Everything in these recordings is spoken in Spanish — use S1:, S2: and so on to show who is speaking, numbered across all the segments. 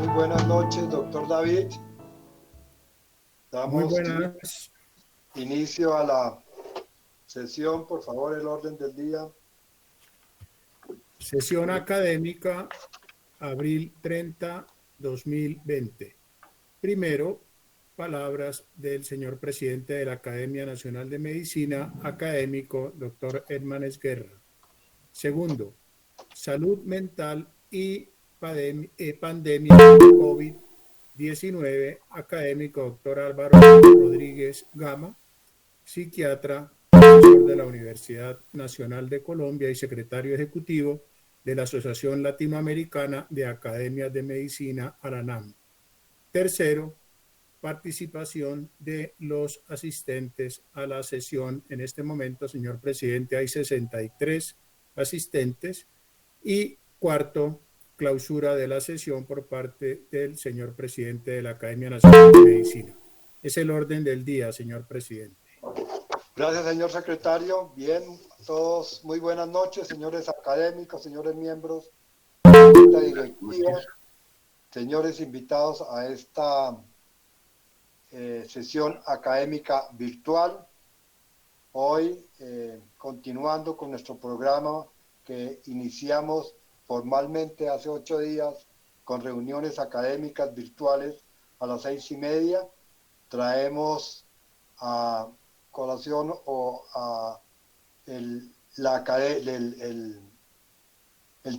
S1: Muy buenas noches, doctor David.
S2: Muy
S1: Damos
S2: buenas.
S1: inicio a la sesión. Por favor, el orden del día.
S2: Sesión académica, abril 30, 2020. Primero, palabras del señor presidente de la Academia Nacional de Medicina, académico, doctor Hermanes Guerra. Segundo, salud mental y pandemia COVID-19, académico, doctor Álvaro Rodríguez Gama, psiquiatra, profesor de la Universidad Nacional de Colombia y secretario ejecutivo de la Asociación Latinoamericana de Academias de Medicina, ALANAM. Tercero, participación de los asistentes a la sesión. En este momento, señor presidente, hay 63 asistentes. Y cuarto, clausura de la sesión por parte del señor presidente de la Academia Nacional de Medicina. Es el orden del día, señor presidente.
S1: Gracias, señor secretario. Bien, todos muy buenas noches, señores académicos, señores miembros de la Junta Directiva, señores invitados a esta sesión académica virtual. Hoy, continuando con nuestro programa que iniciamos formalmente hace 8 días con reuniones académicas virtuales a las 6:30, traemos a colación o a el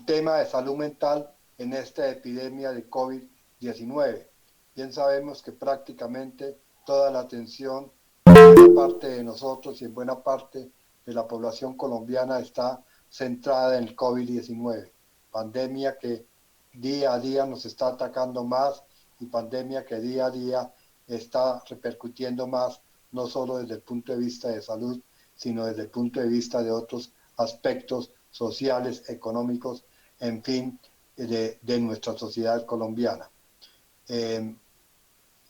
S1: tema de salud mental en esta epidemia de COVID-19. Bien sabemos que prácticamente toda la atención en buena parte de nosotros y en buena parte de la población colombiana está centrada en el COVID-19, pandemia que día a día nos está atacando más y pandemia que día a día está repercutiendo más, no solo desde el punto de vista de salud, sino desde el punto de vista de otros aspectos sociales, económicos, en fin, de nuestra sociedad colombiana.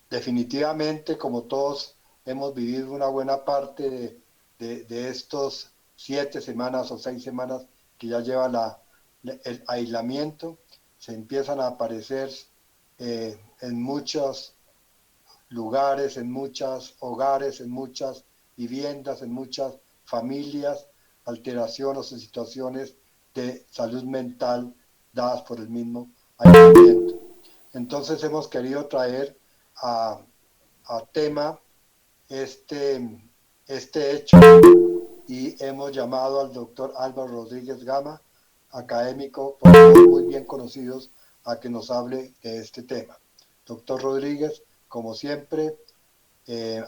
S1: Definitivamente, como todos hemos vivido una buena parte de estos 7 semanas o 6 semanas que ya lleva el aislamiento, se empiezan a aparecer en muchos lugares, en muchos hogares, en muchas viviendas, en muchas familias, alteraciones o situaciones de salud mental dadas por el mismo aislamiento. Entonces hemos querido traer a tema este hecho y hemos llamado al doctor Álvaro Rodríguez Gama, académico, por todos muy bien conocidos, a que nos hable de este tema. Doctor Rodríguez, como siempre,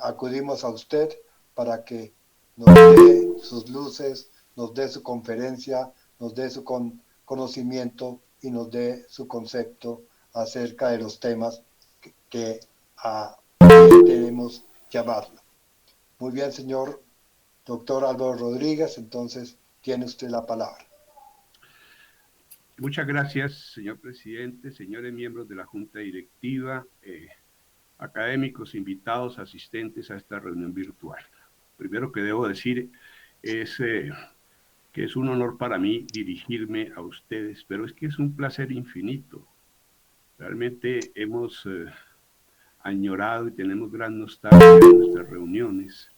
S1: acudimos a usted para que nos dé sus luces, nos dé su conferencia, nos dé su conocimiento y nos dé su concepto acerca de los temas que queremos llamarlo. Muy bien, señor doctor Álvaro Rodríguez, entonces tiene usted la palabra.
S3: Muchas gracias, señor presidente, señores miembros de la Junta Directiva, académicos, invitados, asistentes a esta reunión virtual. Primero que debo decir es que es un honor para mí dirigirme a ustedes, pero es que es un placer infinito. Realmente hemos añorado y tenemos gran nostalgia de nuestras reuniones,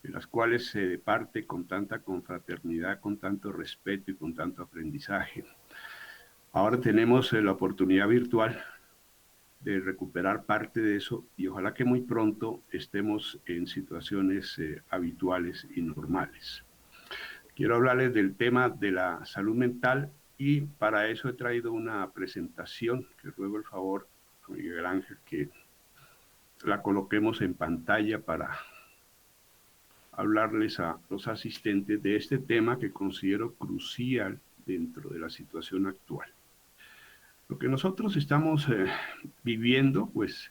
S3: en las cuales se parte con tanta confraternidad, con tanto respeto y con tanto aprendizaje. Ahora tenemos la oportunidad virtual de recuperar parte de eso y ojalá que muy pronto estemos en situaciones habituales y normales. Quiero hablarles del tema de la salud mental y para eso he traído una presentación que ruego el favor a Miguel Ángel que la coloquemos en pantalla para hablarles a los asistentes de este tema que considero crucial dentro de la situación actual. Lo que nosotros estamos viviendo, pues,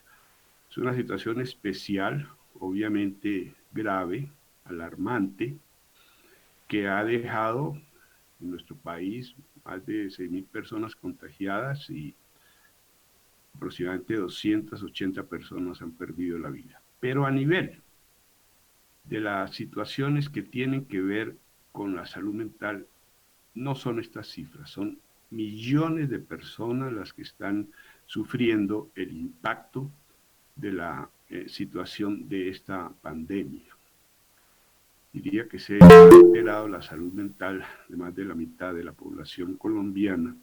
S3: es una situación especial, obviamente grave, alarmante, que ha dejado en nuestro país más de 6.000 personas contagiadas y aproximadamente 280 personas han perdido la vida. Pero a nivel de las situaciones que tienen que ver con la salud mental, no son estas cifras, son millones de personas las que están sufriendo el impacto de la situación de esta pandemia. Diría que se ha alterado la salud mental de más de la mitad de la población colombiana,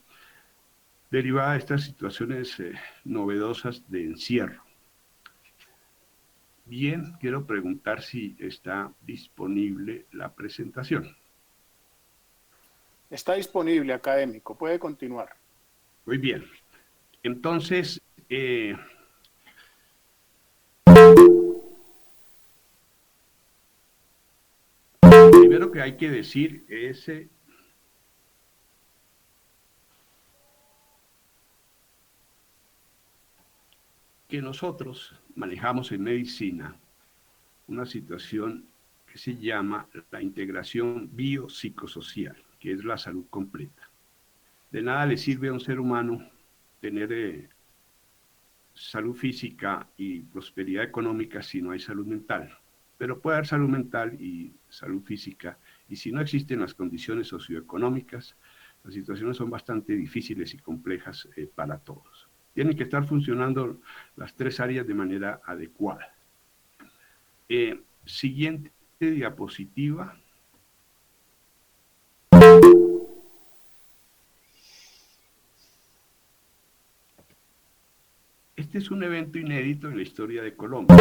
S3: derivada de estas situaciones novedosas de encierro. Bien, quiero preguntar si está disponible la presentación.
S2: Está disponible, académico. Puede continuar.
S3: Muy bien. Entonces, primero que hay que decir es que nosotros manejamos en medicina una situación que se llama la integración biopsicosocial, que es la salud completa. De nada le sirve a un ser humano tener salud física y prosperidad económica si no hay salud mental. Pero puede haber salud mental y salud física, y si no existen las condiciones socioeconómicas, las situaciones son bastante difíciles y complejas para todos. Tienen que estar funcionando las tres áreas de manera adecuada. Siguiente diapositiva. Este es un evento inédito en la historia de Colombia.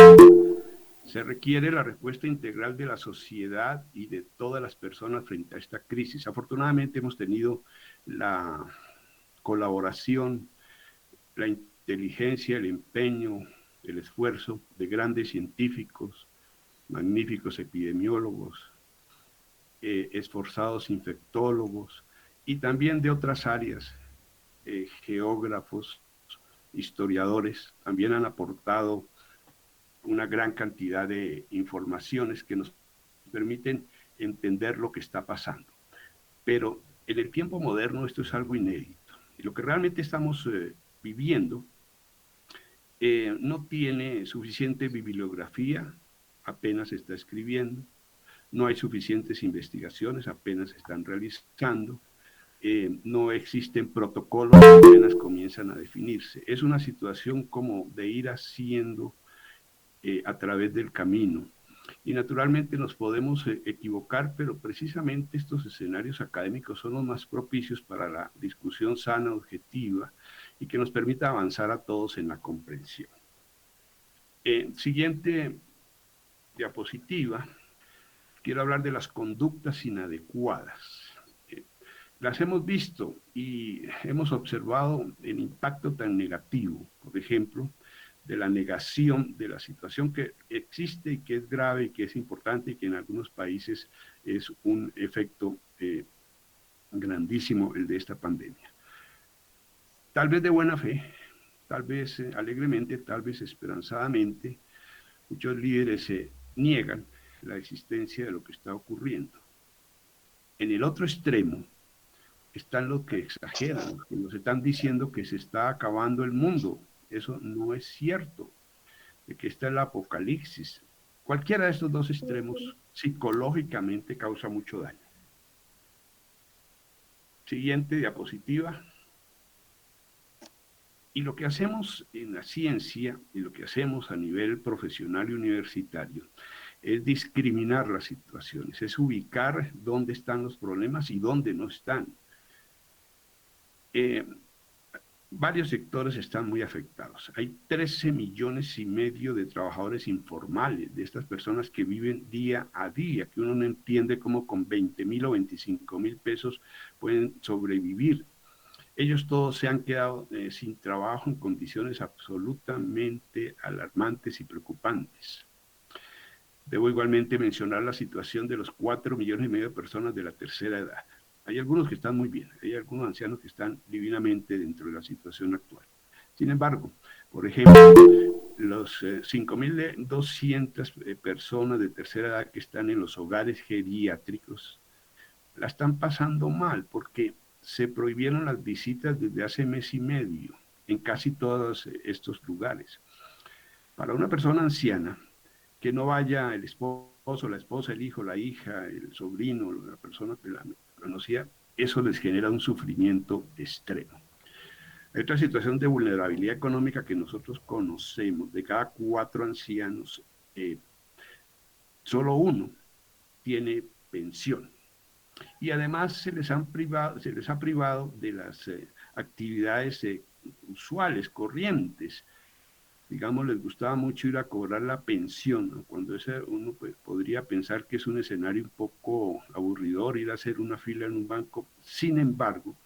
S3: Se requiere la respuesta integral de la sociedad y de todas las personas frente a esta crisis. Afortunadamente hemos tenido la colaboración, la inteligencia, el empeño, el esfuerzo de grandes científicos, magníficos epidemiólogos, esforzados infectólogos y también de otras áreas, geógrafos, historiadores, también han aportado una gran cantidad de informaciones que nos permiten entender lo que está pasando. Pero en el tiempo moderno esto es algo inédito. Y lo que realmente estamos viviendo no tiene suficiente bibliografía, apenas se está escribiendo, no hay suficientes investigaciones, apenas se están realizando, no existen protocolos, apenas comienzan a definirse. Es una situación como de ir haciendo a través del camino. Y naturalmente nos podemos equivocar, pero precisamente estos escenarios académicos son los más propicios para la discusión sana, objetiva, y que nos permita avanzar a todos en la comprensión. Siguiente diapositiva. Quiero hablar de las conductas inadecuadas. Las hemos visto y hemos observado el impacto tan negativo, por ejemplo, de la negación de la situación que existe y que es grave y que es importante y que en algunos países es un efecto grandísimo el de esta pandemia. Tal vez de buena fe, tal vez alegremente, tal vez esperanzadamente, muchos líderes niegan la existencia de lo que está ocurriendo. En el otro extremo están los que exageran, los que nos están diciendo que se está acabando el mundo. Eso no es cierto, de que está el apocalipsis. Cualquiera de estos dos extremos psicológicamente causa mucho daño. Siguiente diapositiva. Y lo que hacemos en la ciencia y lo que hacemos a nivel profesional y universitario es discriminar las situaciones, es ubicar dónde están los problemas y dónde no están. Varios sectores están muy afectados. Hay 13,5 millones de trabajadores informales, de estas personas que viven día a día, que uno no entiende cómo con 20,000 o 25,000 pesos pueden sobrevivir. Ellos todos se han quedado sin trabajo en condiciones absolutamente alarmantes y preocupantes. Debo igualmente mencionar la situación de los 4,5 millones de personas de la tercera edad. Hay algunos que están muy bien, hay algunos ancianos que están divinamente dentro de la situación actual. Sin embargo, por ejemplo, los 5,200 personas de tercera edad que están en los hogares geriátricos la están pasando mal porque se prohibieron las visitas desde hace mes y medio en casi todos estos lugares. Para una persona anciana, que no vaya el esposo, la esposa, el hijo, la hija, el sobrino, la persona que la conocía, eso les genera un sufrimiento extremo. Hay otra situación de vulnerabilidad económica que nosotros conocemos. De cada 4 ancianos, solo uno tiene pensión. Y además se les ha privado de las actividades usuales, corrientes. Digamos, les gustaba mucho ir a cobrar la pensión, ¿no? Cuando uno pues, podría pensar que es un escenario un poco aburridor ir a hacer una fila en un banco. Sin embargo,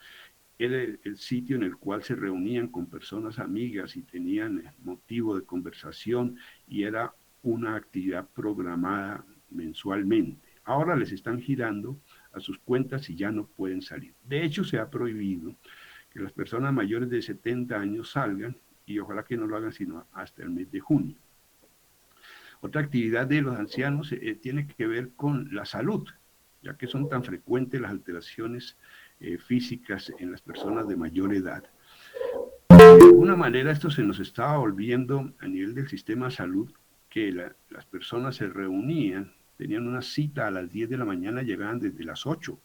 S3: era el sitio en el cual se reunían con personas amigas y tenían motivo de conversación, y era una actividad programada mensualmente. Ahora les están girando a sus cuentas y ya no pueden salir. De hecho, se ha prohibido que las personas mayores de 70 años salgan, y ojalá que no lo hagan sino hasta el mes de junio. Otra actividad de los ancianos tiene que ver con la salud, ya que son tan frecuentes las alteraciones físicas en las personas de mayor edad. De alguna manera esto se nos estaba volviendo a nivel del sistema de salud, que las personas se reunían, tenían una cita a las 10 de la mañana, llegaban desde las 8,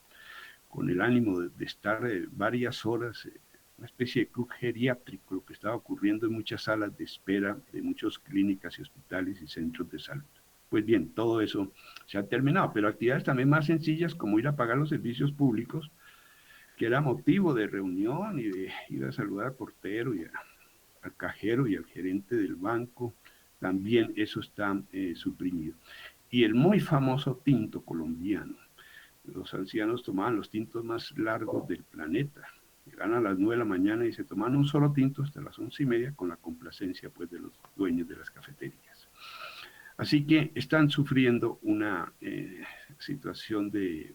S3: con el ánimo de estar varias horas, una especie de club geriátrico, lo que estaba ocurriendo en muchas salas de espera de muchas clínicas y hospitales y centros de salud. Pues bien, todo eso se ha terminado, pero actividades también más sencillas como ir a pagar los servicios públicos, que era motivo de reunión y de ir a saludar al portero y al cajero y al gerente del banco, también eso está suprimido. Y el muy famoso tinto colombiano. Los ancianos tomaban los tintos más largos del planeta. Llegaban a las 9 de la mañana y se tomaban un solo tinto hasta las 11:30, con la complacencia pues, de los dueños de las cafeterías. Así que están sufriendo una situación de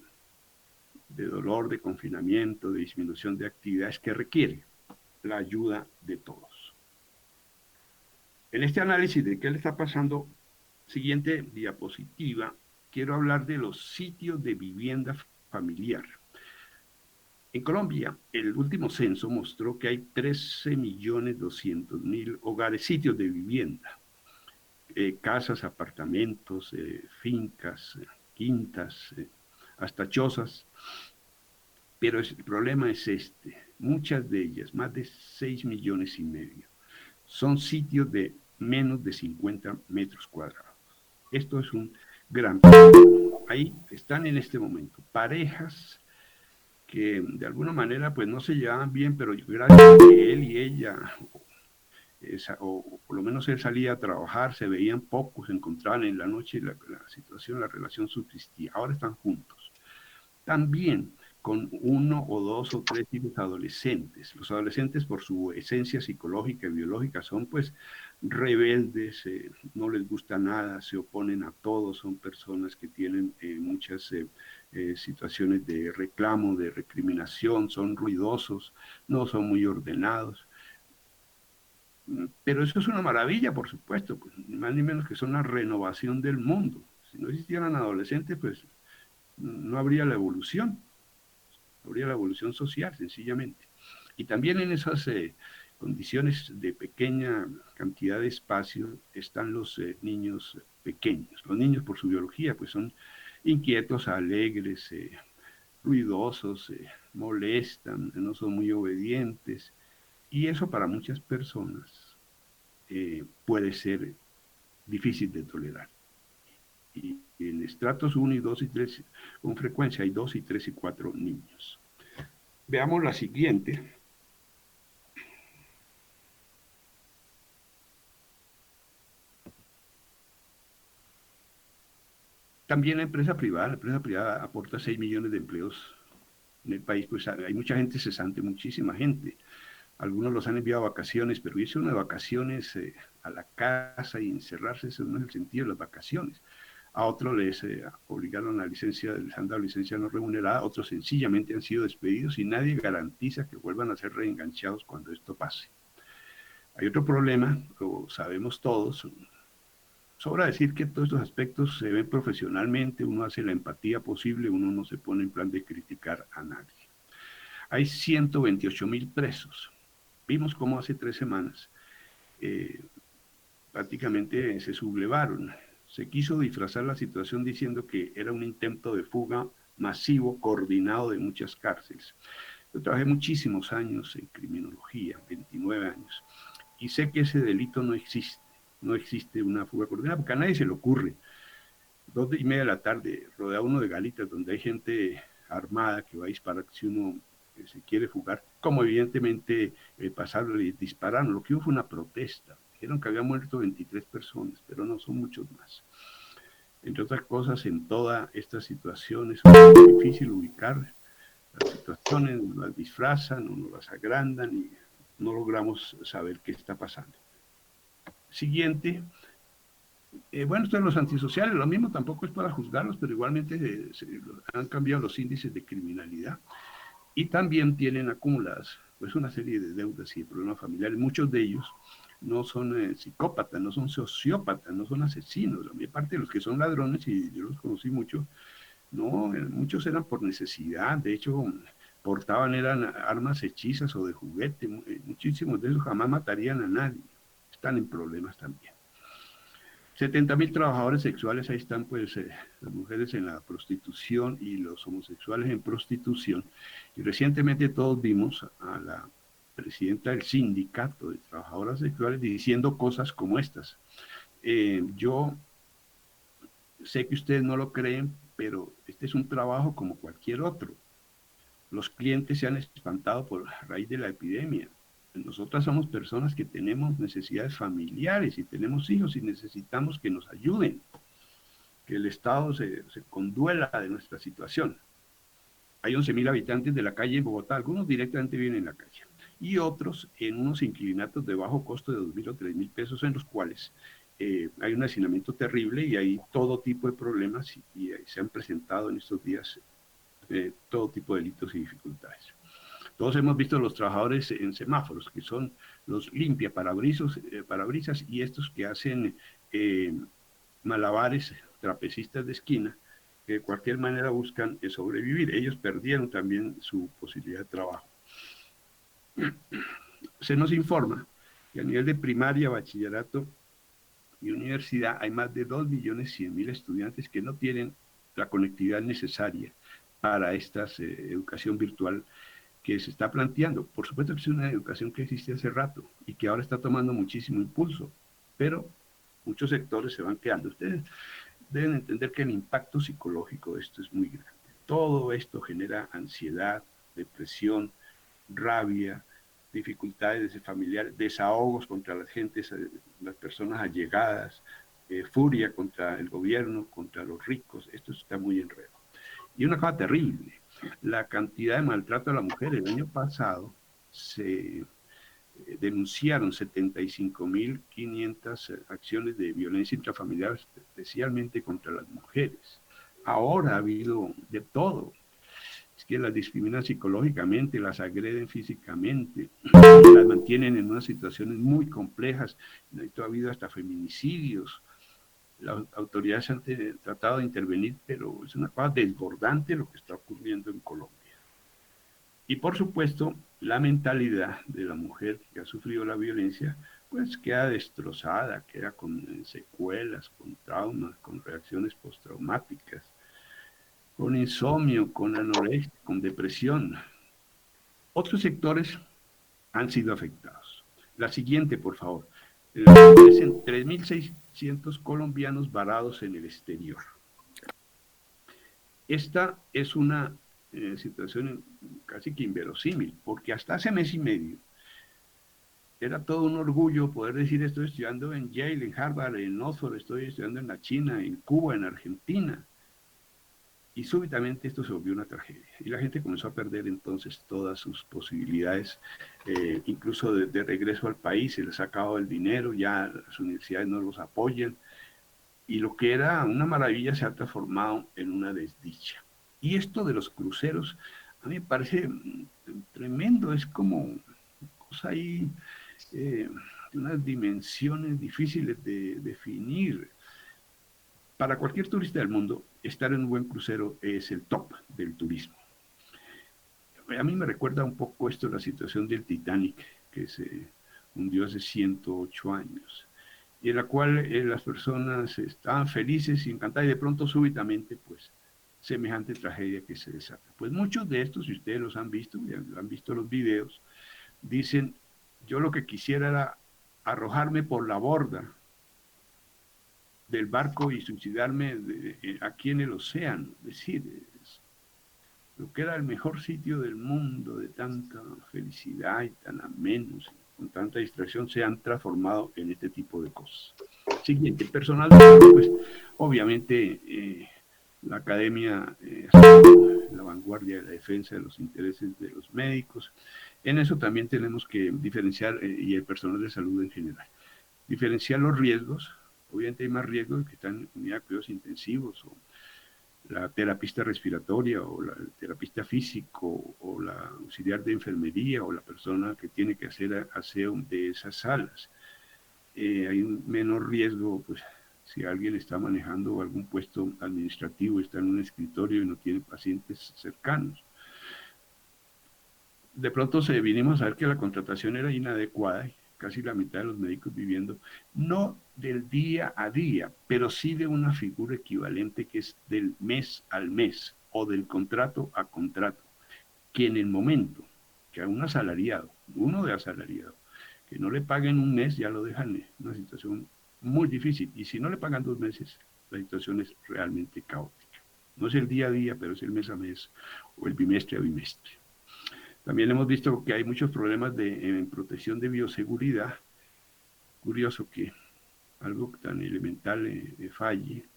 S3: dolor, de confinamiento, de disminución de actividades que requiere la ayuda de todos. En este análisis de qué le está pasando, siguiente diapositiva, quiero hablar de los sitios de vivienda familiar. En Colombia, el último censo mostró que hay 13.200.000 hogares, sitios de vivienda, casas, apartamentos, fincas, quintas, hasta chozas. Pero el problema es este: muchas de ellas, más de 6,5 millones, son sitios de menos de 50 metros cuadrados. Esto es un gran problema. Ahí están en este momento parejas que de alguna manera pues no se llevaban bien, pero gracias a que él y ella, o por lo menos él salía a trabajar, se veían poco, se encontraban en la noche y la situación, la relación subsistía. Ahora están juntos. También con 1 o 2 o 3 hijos adolescentes. Los adolescentes, por su esencia psicológica y biológica, son pues rebeldes, no les gusta nada, se oponen a todo, son personas que tienen muchas situaciones de reclamo, de recriminación, son ruidosos, no son muy ordenados. Pero eso es una maravilla, por supuesto, pues, ni más ni menos que son la renovación del mundo. Si no existieran adolescentes, pues no habría la evolución. Habría la evolución social, sencillamente. Y también en esas condiciones de pequeña cantidad de espacio están los niños pequeños. Los niños, por su biología, pues son inquietos, alegres, ruidosos, molestan, no son muy obedientes. Y eso para muchas personas puede ser difícil de tolerar. Y en estratos 1 y 2 y 3, con frecuencia hay 2 y 3 y 4 niños. Veamos la siguiente. También la empresa privada aporta 6 millones de empleos en el país. Pues hay mucha gente cesante, muchísima gente. Algunos los han enviado a vacaciones, pero irse uno de vacaciones a la casa y encerrarse, eso no es el sentido de las vacaciones. A otros les obligaron a licencia, les han dado licencia no remunerada, otros sencillamente han sido despedidos y nadie garantiza que vuelvan a ser reenganchados cuando esto pase. Hay otro problema, lo sabemos todos. Sobra decir que todos estos aspectos se ven profesionalmente, uno hace la empatía posible, uno no se pone en plan de criticar a nadie. Hay 128,000 presos. Vimos cómo hace 3 semanas prácticamente se sublevaron. Se quiso disfrazar la situación diciendo que era un intento de fuga masivo, coordinado de muchas cárceles. Yo trabajé muchísimos años en criminología, 29 años, y sé que ese delito no existe. No existe una fuga coordinada, porque a nadie se le ocurre 2:30 de la tarde, rodea uno de galitas donde hay gente armada que va a disparar si uno se quiere fugar, como evidentemente pasarle y dispararon. Lo que hubo fue una protesta. Dijeron que había muerto 23 personas, pero no son muchos más. Entre otras cosas, en toda esta situación es muy difícil ubicar las situaciones, las disfrazan o nos las agrandan y no logramos saber qué está pasando. Siguiente, bueno, esto de los antisociales, lo mismo tampoco es para juzgarlos, pero igualmente han cambiado los índices de criminalidad y también tienen acumuladas pues una serie de deudas y de problemas familiares. Muchos de ellos no son psicópatas, no son sociópatas, no son asesinos. La mayor parte de los que son ladrones, y yo los conocí mucho, no, muchos eran por necesidad. De hecho, eran armas hechizas o de juguete. Muchísimos de ellos jamás matarían a nadie. Están en problemas también. 70.000 trabajadores sexuales, ahí están pues las mujeres en la prostitución y los homosexuales en prostitución. Y recientemente todos vimos a la presidenta del sindicato de trabajadoras sexuales diciendo cosas como estas. Yo sé que ustedes no lo creen, pero este es un trabajo como cualquier otro. Los clientes se han espantado por raíz de la epidemia. Nosotras somos personas que tenemos necesidades familiares y tenemos hijos y necesitamos que nos ayuden, que el Estado se conduela de nuestra situación. Hay 11.000 habitantes de la calle en Bogotá, algunos directamente viven en la calle y otros en unos inquilinatos de bajo costo de 2.000 o 3.000 pesos en los cuales hay un hacinamiento terrible y hay todo tipo de problemas y se han presentado en estos días todo tipo de delitos y dificultades. Todos hemos visto los trabajadores en semáforos, que son los limpia parabrisas y estos que hacen malabares, trapecistas de esquina, que de cualquier manera buscan sobrevivir. Ellos perdieron también su posibilidad de trabajo. Se nos informa que a nivel de primaria, bachillerato y universidad hay más de 2.100.000 estudiantes que no tienen la conectividad necesaria para esta educación virtual que se está planteando. Por supuesto que es una educación que existe hace rato y que ahora está tomando muchísimo impulso, pero muchos sectores se van quedando. Ustedes deben entender que el impacto psicológico de esto es muy grande. Todo esto genera ansiedad, depresión, rabia, dificultades familiares, desahogos contra las gentes, las personas allegadas, furia contra el gobierno, contra los ricos. Esto está muy enredado. Y una cosa terrible, la cantidad de maltrato a la mujer. El año pasado se denunciaron 75.500 acciones de violencia intrafamiliar, especialmente contra las mujeres. Ahora ha habido de todo. Es que las discriminan psicológicamente, las agreden físicamente, las mantienen en unas situaciones muy complejas. Ha habido hasta feminicidios. Las autoridades han tratado de intervenir, pero es una cosa desbordante lo que está ocurriendo en Colombia. Y por supuesto, la mentalidad de la mujer que ha sufrido la violencia, pues queda destrozada, queda con secuelas, con traumas, con reacciones postraumáticas, con insomnio, con anorexia, con depresión. Otros sectores han sido afectados. La siguiente, por favor. 3.600 colombianos varados en el exterior. Esta es una situación casi que inverosímil, porque hasta hace mes y medio era todo un orgullo poder decir estoy estudiando en Yale, en Harvard, en Oxford, estoy estudiando en la China, en Cuba, en Argentina. Y súbitamente esto se volvió una tragedia. Y la gente comenzó a perder entonces todas sus posibilidades, incluso de regreso al país. Se les ha acabado el dinero, ya las universidades no los apoyan. Y lo que era una maravilla se ha transformado en una desdicha. Y esto de los cruceros, a mí me parece tremendo. Es como una cosa ahí, unas dimensiones difíciles de definir. Para cualquier turista del mundo, estar en un buen crucero es el top del turismo. A mí me recuerda un poco esto la situación del Titanic, que se hundió hace 108 años, y en la cual las personas estaban felices y encantadas, y de pronto súbitamente, pues, semejante tragedia que se desata. Pues muchos de estos, si ustedes los han visto, ya han visto los videos, dicen, yo lo que quisiera era arrojarme por la borda del barco y suicidarme aquí en el océano. Es decir, lo que era el mejor sitio del mundo, de tanta felicidad y tan ameno, con tanta distracción, se han transformado en este tipo de cosas. Siguiente, personal de salud, pues obviamente la academia la vanguardia de la defensa de los intereses de los médicos. En eso también tenemos que diferenciar, y el personal de salud en general, diferenciar los riesgos. Obviamente hay más riesgos que están en unidad de cuidados intensivos, o la terapista respiratoria, o la terapista físico, o la auxiliar de enfermería, o la persona que tiene que hacer aseo de esas salas. Hay un menor riesgo, pues, si alguien está manejando algún puesto administrativo, está en un escritorio y no tiene pacientes cercanos. De pronto vinimos a ver que la contratación era inadecuada, casi la mitad de los médicos viviendo, no del día a día, pero sí de una figura equivalente que es del mes al mes o del contrato a contrato, que en el momento que a un asalariado, uno de asalariado, que no le paguen un mes, ya lo dejan en una situación muy difícil. Y si no le pagan 2 meses, la situación es realmente caótica. No es el día a día, pero es el mes a mes o el bimestre a bimestre. También hemos visto que hay muchos problemas en protección de bioseguridad. Curioso que algo tan elemental falle.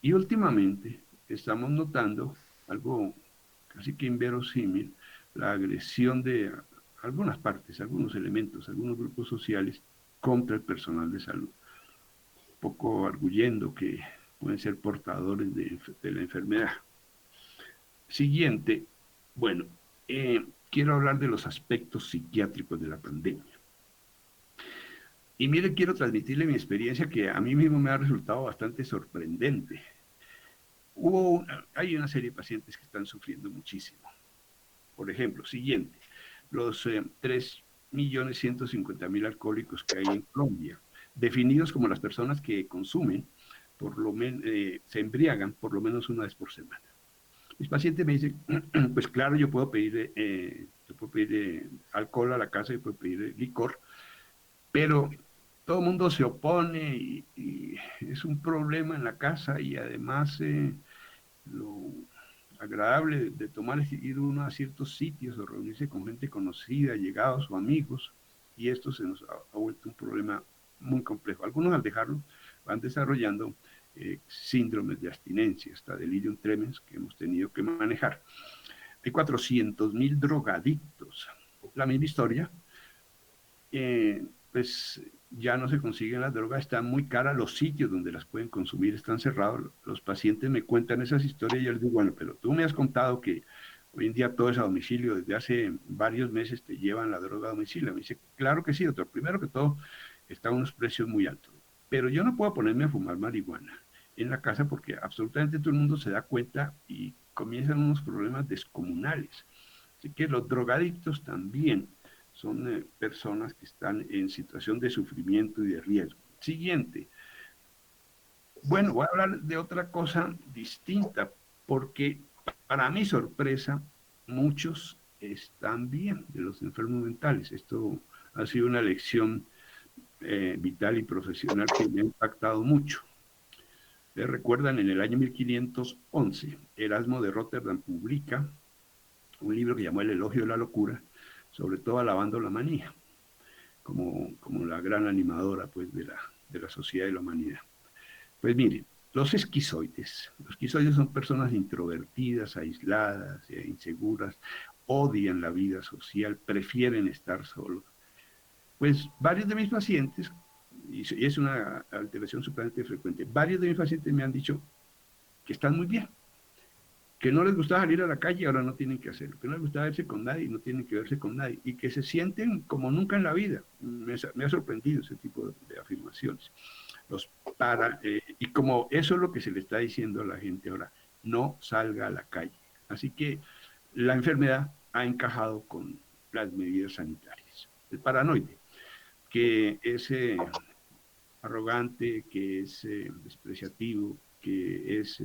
S3: Y últimamente estamos notando algo casi que inverosímil, la agresión de algunas partes, algunos elementos, algunos grupos sociales contra el personal de salud, poco arguyendo que pueden ser portadores de la enfermedad. Siguiente, bueno, quiero hablar de los aspectos psiquiátricos de la pandemia. Y mire, quiero transmitirle mi experiencia que a mí mismo me ha resultado bastante sorprendente. Hay una serie de pacientes que están sufriendo muchísimo. Por ejemplo, siguiente, los 3.150.000 alcohólicos que hay en Colombia, definidos como las personas que consumen, se embriagan por lo menos una vez por semana. Mis pacientes me dicen, pues claro, yo puedo pedir alcohol a la casa, yo puedo pedir licor, pero todo el mundo se opone y es un problema en la casa, y además lo agradable de tomar es ir uno a ciertos sitios o reunirse con gente conocida, llegados o amigos, y esto se nos ha vuelto un problema muy complejo. Algunos, al dejarlo, van desarrollando síndromes de abstinencia, hasta delirium tremens, que hemos tenido que manejar. Hay 400.000 drogadictos. La misma historia, pues ya no se consiguen las drogas, están muy caras, los sitios donde las pueden consumir están cerrados. Los pacientes me cuentan esas historias y yo les digo, bueno, pero tú me has contado que hoy en día todo es a domicilio, desde hace varios meses te llevan la droga a domicilio. Me dice, claro que sí, doctor, primero que todo, están unos precios muy altos, pero yo no puedo ponerme a fumar marihuana en la casa porque absolutamente todo el mundo se da cuenta y comienzan unos problemas descomunales. Así que los drogadictos también son personas que están en situación de sufrimiento y de riesgo. Siguiente. Bueno, voy a hablar de otra cosa distinta, porque para mi sorpresa, muchos están bien de los enfermos mentales. Esto ha sido una lección vital y profesional que me ha impactado mucho. Ustedes recuerdan, en el año 1511, Erasmo de Rotterdam publica un libro que llamó El elogio de la locura, sobre todo alabando la manía, como la gran animadora, pues, de la sociedad y la humanidad. Pues miren, los esquizoides son personas introvertidas, aisladas, inseguras, odian la vida social, prefieren estar solos. Pues varios de mis pacientes, y es una alteración supremamente frecuente, varios de mis pacientes me han dicho que están muy bien, que no les gustaba salir a la calle, ahora no tienen que hacerlo, que no les gustaba verse con nadie, no tienen que verse con nadie, y que se sienten como nunca en la vida. Me ha sorprendido ese tipo de afirmaciones. Y como eso es lo que se le está diciendo a la gente ahora, no salga a la calle. Así que la enfermedad ha encajado con las medidas sanitarias. El paranoide, que es arrogante, que es despreciativo, que es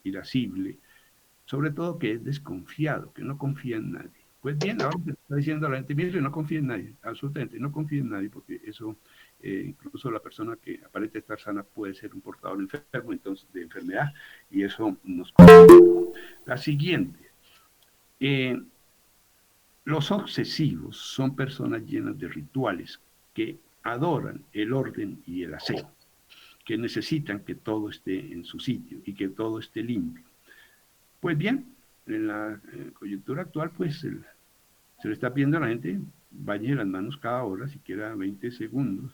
S3: irascible, sobre todo que es desconfiado, que no confía en nadie. Pues bien, ahora se está diciendo a la gente, mire, no confía en nadie, absolutamente, no confía en nadie, porque eso, incluso la persona que aparente estar sana puede ser un portador enfermo, entonces, de enfermedad, y eso nos complica. La siguiente, eh, los obsesivos son personas llenas de rituales que adoran el orden y el aseo, que necesitan que todo esté en su sitio y que todo esté limpio. Pues bien, en la coyuntura actual, pues se le está pidiendo a la gente, bañe las manos cada hora, siquiera 20 segundos,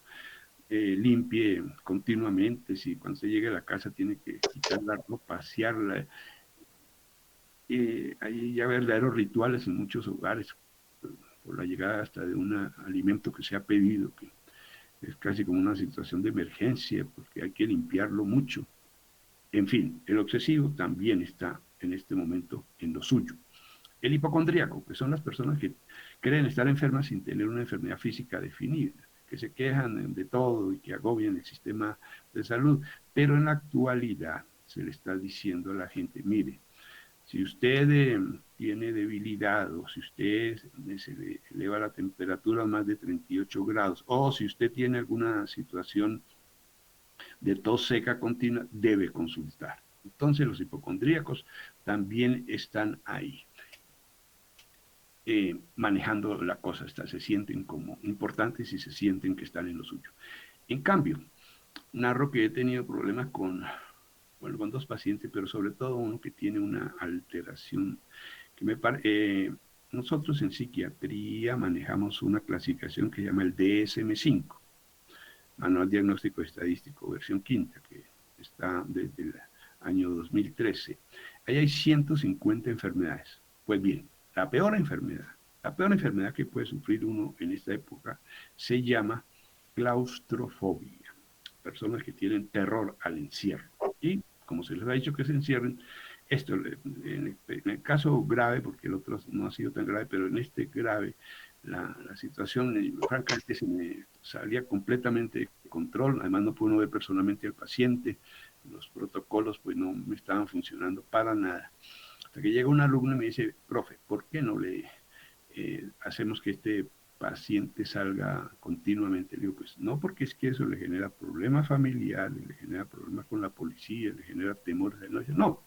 S3: limpie continuamente, si cuando se llegue a la casa tiene que quitar la ropa, pasearla. Hay ya verdaderos rituales en muchos hogares, por la llegada hasta de un alimento que se ha pedido, que es casi como una situación de emergencia, porque hay que limpiarlo mucho. En fin, el obsesivo también está en este momento en lo suyo. El hipocondríaco, que son las personas que creen estar enfermas sin tener una enfermedad física definida, que se quejan de todo y que agobian el sistema de salud, pero en la actualidad se le está diciendo a la gente, mire, si usted tiene debilidad o si usted se le eleva la temperatura a más de 38 grados o si usted tiene alguna situación de tos seca continua, debe consultar. Entonces los hipocondríacos también están ahí, manejando la cosa, se sienten como importantes y se sienten que están en lo suyo. En cambio, narro que he tenido problemas bueno, con dos pacientes, pero sobre todo uno que tiene una alteración que nosotros en psiquiatría manejamos una clasificación que se llama el DSM-5, Manual Diagnóstico Estadístico, versión quinta, que está desde el año 2013. Ahí hay 150 enfermedades. Pues bien, la peor enfermedad que puede sufrir uno en esta época se llama claustrofobia. Personas que tienen terror al encierro. Y como se les ha dicho que se encierren, esto en el caso grave, porque el otro no ha sido tan grave, pero en este grave, la situación francamente se me salía completamente de control. Además no pude ver personalmente al paciente, los protocolos pues no me estaban funcionando para nada. Hasta que llega un alumno y me dice, profe, ¿por qué no le hacemos que este paciente salga continuamente? Le digo, pues no, porque es que eso le genera problemas familiares, le genera problemas con la policía, le genera temores. No,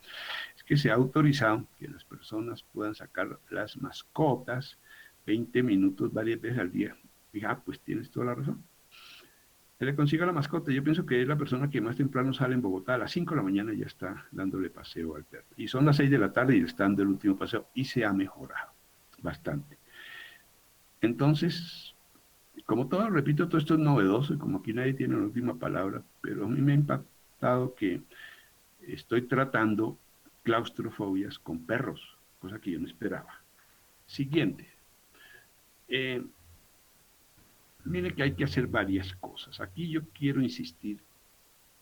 S3: es que se ha autorizado que las personas puedan sacar las mascotas 20 minutos varias veces al día. Dije, pues tienes toda la razón. Se le consigue la mascota. Yo pienso que es la persona que más temprano sale en Bogotá. A las 5 de la mañana ya está dándole paseo al perro. Y son las 6 de la tarde y está dando el último paseo. Y se ha mejorado bastante. Entonces, como todo, repito, todo esto es novedoso y como aquí nadie tiene la última palabra, pero a mí me ha impactado que estoy tratando claustrofobias con perros, cosa que yo no esperaba. Siguiente. Eh, Mire que hay que hacer varias cosas. Aquí yo quiero insistir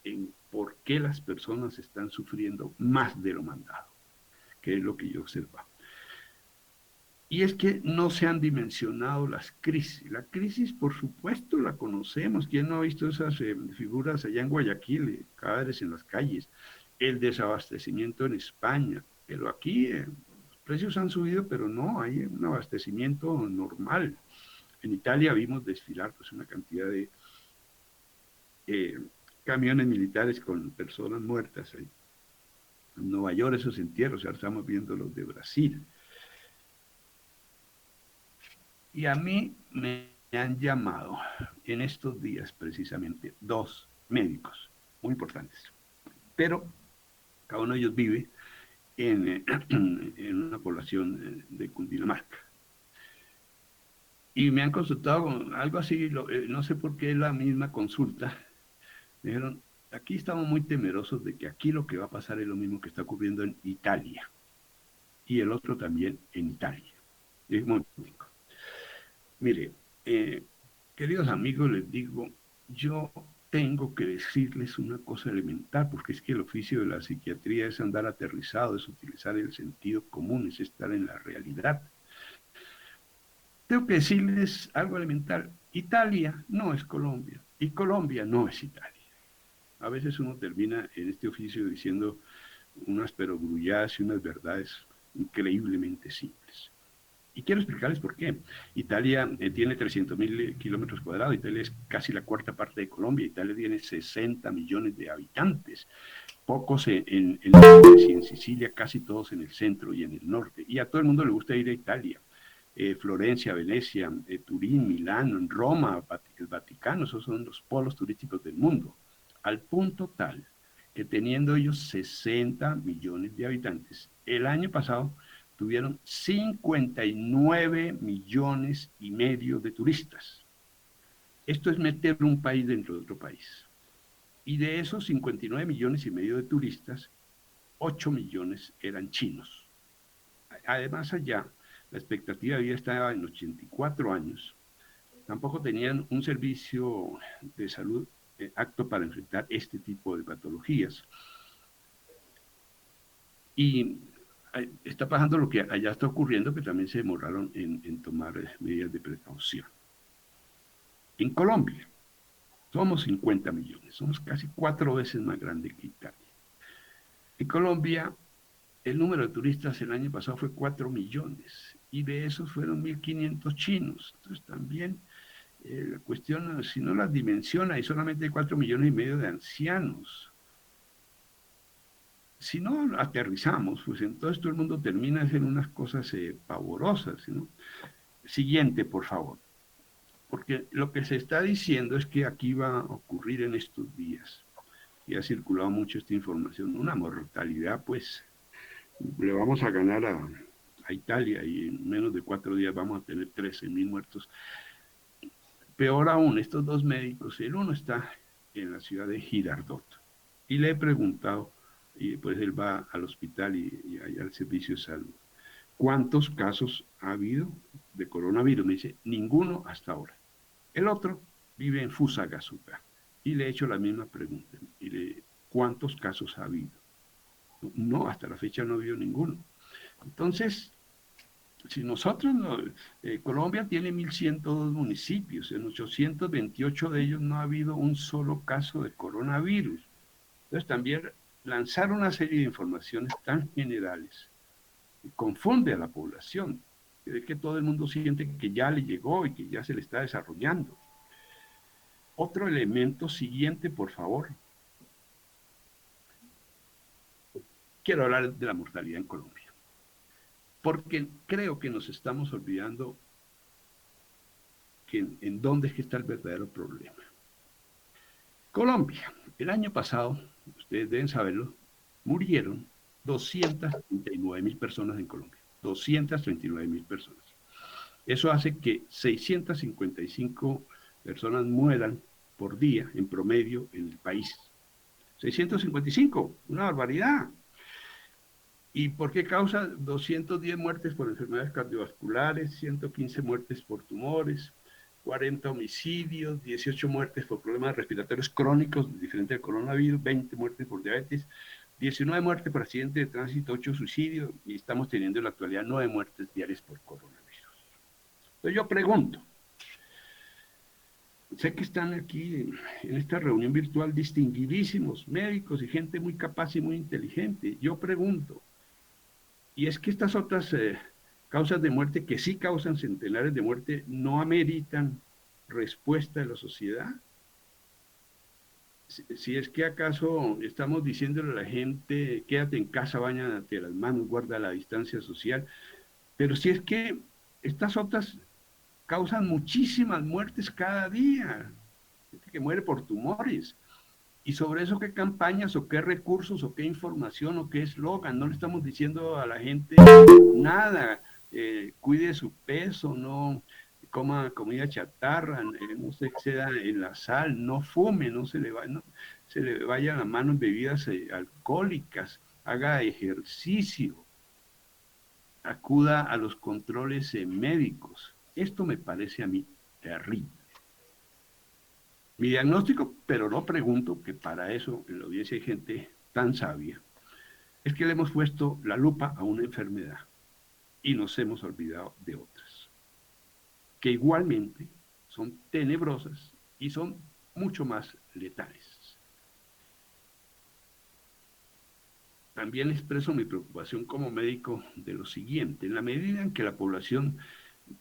S3: en por qué las personas están sufriendo más de lo mandado, que es lo que yo observo. Y es que no se han dimensionado las crisis. La crisis, por supuesto, la conocemos. ¿Quién no ha visto esas figuras allá en Guayaquil, cadáveres en las calles? El desabastecimiento en España. Pero aquí los precios han subido, pero no, hay un abastecimiento normal. En Italia vimos desfilar pues una cantidad de eh, camiones militares con personas muertas ahí. En Nueva York esos entierros, ahora estamos viendo los de Brasil. Y a mí me han llamado en estos días precisamente dos médicos muy importantes, pero cada uno de ellos vive en una población de Cundinamarca. Y me han consultado con algo así, no sé por qué la misma consulta. Me dijeron, aquí estamos muy temerosos de que aquí lo que va a pasar es lo mismo que está ocurriendo en Italia. Y el otro también en Italia. Y es muy político. Mire, queridos amigos, les digo, yo tengo que decirles una cosa elemental, porque es que el oficio de la psiquiatría es andar aterrizado, es utilizar el sentido común, es estar en la realidad. Tengo que decirles algo elemental. Italia no es Colombia y Colombia no es Italia. A veces uno termina en este oficio diciendo unas perogrulladas y unas verdades increíblemente simples. Y quiero explicarles por qué. Italia tiene 300.000 kilómetros cuadrados, Italia es casi la cuarta parte de Colombia, Italia tiene 60 millones de habitantes, pocos en Nápoles y en Sicilia, casi todos en el centro y en el norte. Y a todo el mundo le gusta ir a Italia. Florencia, Venecia, Turín, Milán, Roma, el Vaticano, esos son los polos turísticos del mundo. Al punto tal que teniendo ellos 60 millones de habitantes, el año pasado tuvieron 59 millones y medio de turistas. Esto es meter un país dentro de otro país. Y de esos 59 millones y medio de turistas, 8 millones eran chinos. Además, allá, la expectativa de vida estaba en 84 años. Tampoco tenían un servicio de salud apto para enfrentar este tipo de patologías. Y está pasando lo que allá está ocurriendo, que también se demoraron en tomar medidas de precaución. En Colombia, somos 50 millones, somos casi 4 veces más grande que Italia. En Colombia, el número de turistas el año pasado fue 4 millones y de esos fueron 1.500 chinos. Entonces también la cuestión, si no las dimensiona, hay solamente 4 millones y medio de ancianos. Si no aterrizamos, pues entonces todo el mundo termina haciendo unas cosas pavorosas, ¿no? Siguiente, por favor. Porque lo que se está diciendo es que aquí va a ocurrir en estos días, y ha circulado mucho esta información, una mortalidad, pues le vamos a ganar a Italia y en menos de 4 días vamos a tener 13.000 muertos. Peor aún, estos dos médicos, el uno está en la ciudad de Girardot, y le he preguntado, y pues él va al hospital y allá al servicio de salud, ¿cuántos casos ha habido de coronavirus? Me dice, ninguno hasta ahora. El otro vive en Fusagasugá, y le he hecho la misma pregunta, ¿cuántos casos ha habido? No, hasta la fecha no ha habido ninguno. Entonces, si nosotros, Colombia tiene 1.102 municipios, en 828 de ellos no ha habido un solo caso de coronavirus. Entonces también lanzar una serie de informaciones tan generales confunde a la población, que todo el mundo siente que ya le llegó y que ya se le está desarrollando. Otro elemento siguiente, por favor. Quiero hablar de la mortalidad en Colombia, porque creo que nos estamos olvidando en dónde es que está el verdadero problema. Colombia, el año pasado, ustedes deben saberlo, murieron 239.000 personas en Colombia. 239.000 personas. Eso hace que 655 personas mueran por día en promedio en el país. 655, una barbaridad. ¿Y por qué causa 210 muertes por enfermedades cardiovasculares, 115 muertes por tumores, 40 homicidios, 18 muertes por problemas respiratorios crónicos diferentes al coronavirus, 20 muertes por diabetes, 19 muertes por accidente de tránsito, 8 suicidios, y estamos teniendo en la actualidad 9 muertes diarias por coronavirus? Entonces yo pregunto, sé que están aquí en esta reunión virtual distinguidísimos médicos y gente muy capaz y muy inteligente. Yo pregunto, y es que estas otras causas de muerte, que sí causan centenares de muerte, no ameritan respuesta de la sociedad. Si es que acaso estamos diciéndole a la gente, quédate en casa, báñate las manos, guarda la distancia social, pero si es que estas otras causan muchísimas muertes cada día, gente que muere por tumores. Y sobre eso, ¿qué campañas o qué recursos o qué información o qué eslogan? No le estamos diciendo a la gente nada. Cuide su peso, no coma comida chatarra, no se exceda en la sal, no fume, no se le vaya la mano en bebidas alcohólicas, haga ejercicio, acuda a los controles médicos. Esto me parece a mí terrible. Mi diagnóstico, pero no pregunto, que para eso en la audiencia hay gente tan sabia, es que le hemos puesto la lupa a una enfermedad y nos hemos olvidado de otras, que igualmente son tenebrosas y son mucho más letales. también expreso mi preocupación como médico de lo siguiente. En la medida en que la población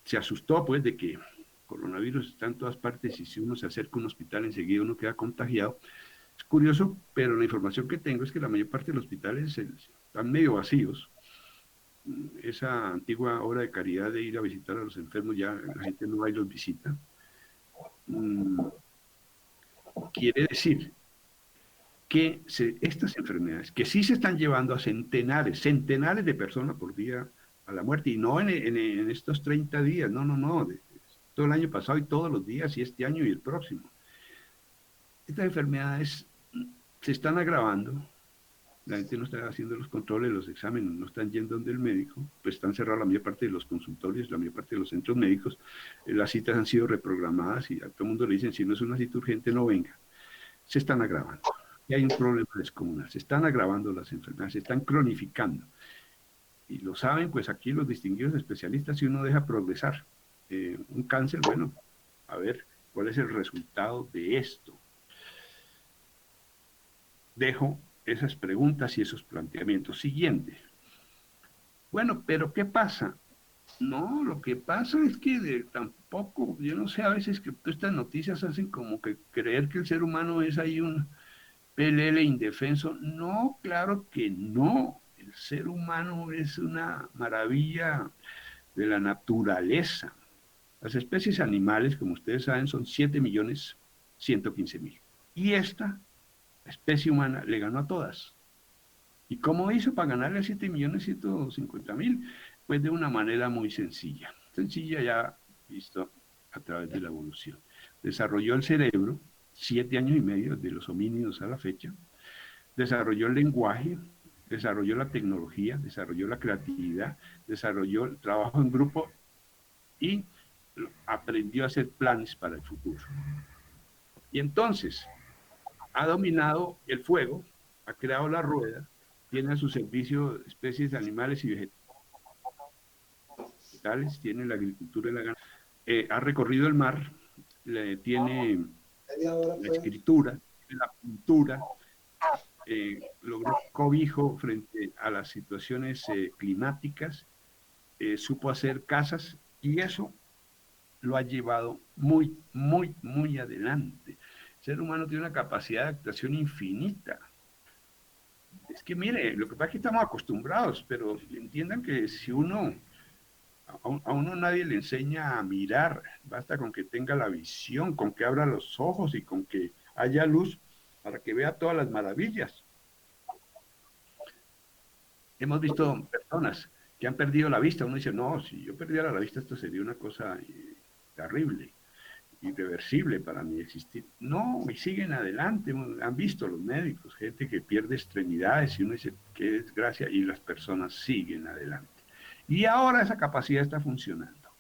S3: se asustó, pues, de que coronavirus está en todas partes y si uno se acerca a un hospital enseguida uno queda contagiado, es curioso, pero la información que tengo es que la mayor parte de los hospitales están medio vacíos. Esa antigua obra de caridad de ir a visitar a los enfermos, ya la gente no va y los visita. Quiere decir que estas enfermedades, que sí se están llevando a centenares de personas por día a la muerte, y no en estos 30 días, no, todo el año pasado y todos los días, y este año y el próximo. Estas enfermedades se están agravando, la gente no está haciendo los controles, los exámenes, no están yendo donde el médico, pues están cerrados la mayor parte de los consultorios, la mayor parte de los centros médicos, las citas han sido reprogramadas y a todo el mundo le dicen, si no es una cita urgente, no venga. Se están agravando. Y hay un problema descomunal. Se están agravando las enfermedades, se están cronificando. Y lo saben, pues aquí los distinguidos especialistas, si uno deja progresar un cáncer, bueno, a ver cuál es el resultado de esto. Dejo esas preguntas y esos planteamientos. Siguiente. Bueno, pero ¿qué pasa? No, lo que pasa es que tampoco, yo no sé, a veces que estas noticias hacen como que creer que el ser humano es ahí un PLL indefenso. No, claro que no. El ser humano es una maravilla de la naturaleza. Las especies animales, como ustedes saben, son 7.115.000. Y esta especie humana le ganó a todas. ¿Y cómo hizo para ganarle a 7.150.000? Pues de una manera muy sencilla. Sencilla ya visto a través de la evolución. Desarrolló el cerebro, 7 años y medio de los homínidos a la fecha, desarrolló el lenguaje, desarrolló la tecnología, desarrolló la creatividad, desarrolló el trabajo en grupo y aprendió a hacer planes para el futuro. Y entonces ha dominado el fuego, ha creado la rueda, tiene a su servicio especies animales y vegetales, tiene la agricultura y la ganadería, ha recorrido el mar, tiene la escritura, tiene la pintura, logró cobijo frente a las situaciones climáticas, supo hacer casas y eso lo ha llevado muy, muy, muy adelante. El ser humano tiene una capacidad de adaptación infinita. Es que mire, lo que pasa es que estamos acostumbrados, pero entiendan que si a uno nadie le enseña a mirar, basta con que tenga la visión, con que abra los ojos y con que haya luz para que vea todas las maravillas. Hemos visto personas que han perdido la vista. Uno dice, no, si yo perdiera la vista, esto sería una cosa terrible, irreversible para mí existir. No, y siguen adelante. Han visto los médicos, gente que pierde extremidades y uno dice, qué desgracia, y las personas siguen adelante. Y ahora esa capacidad está funcionando.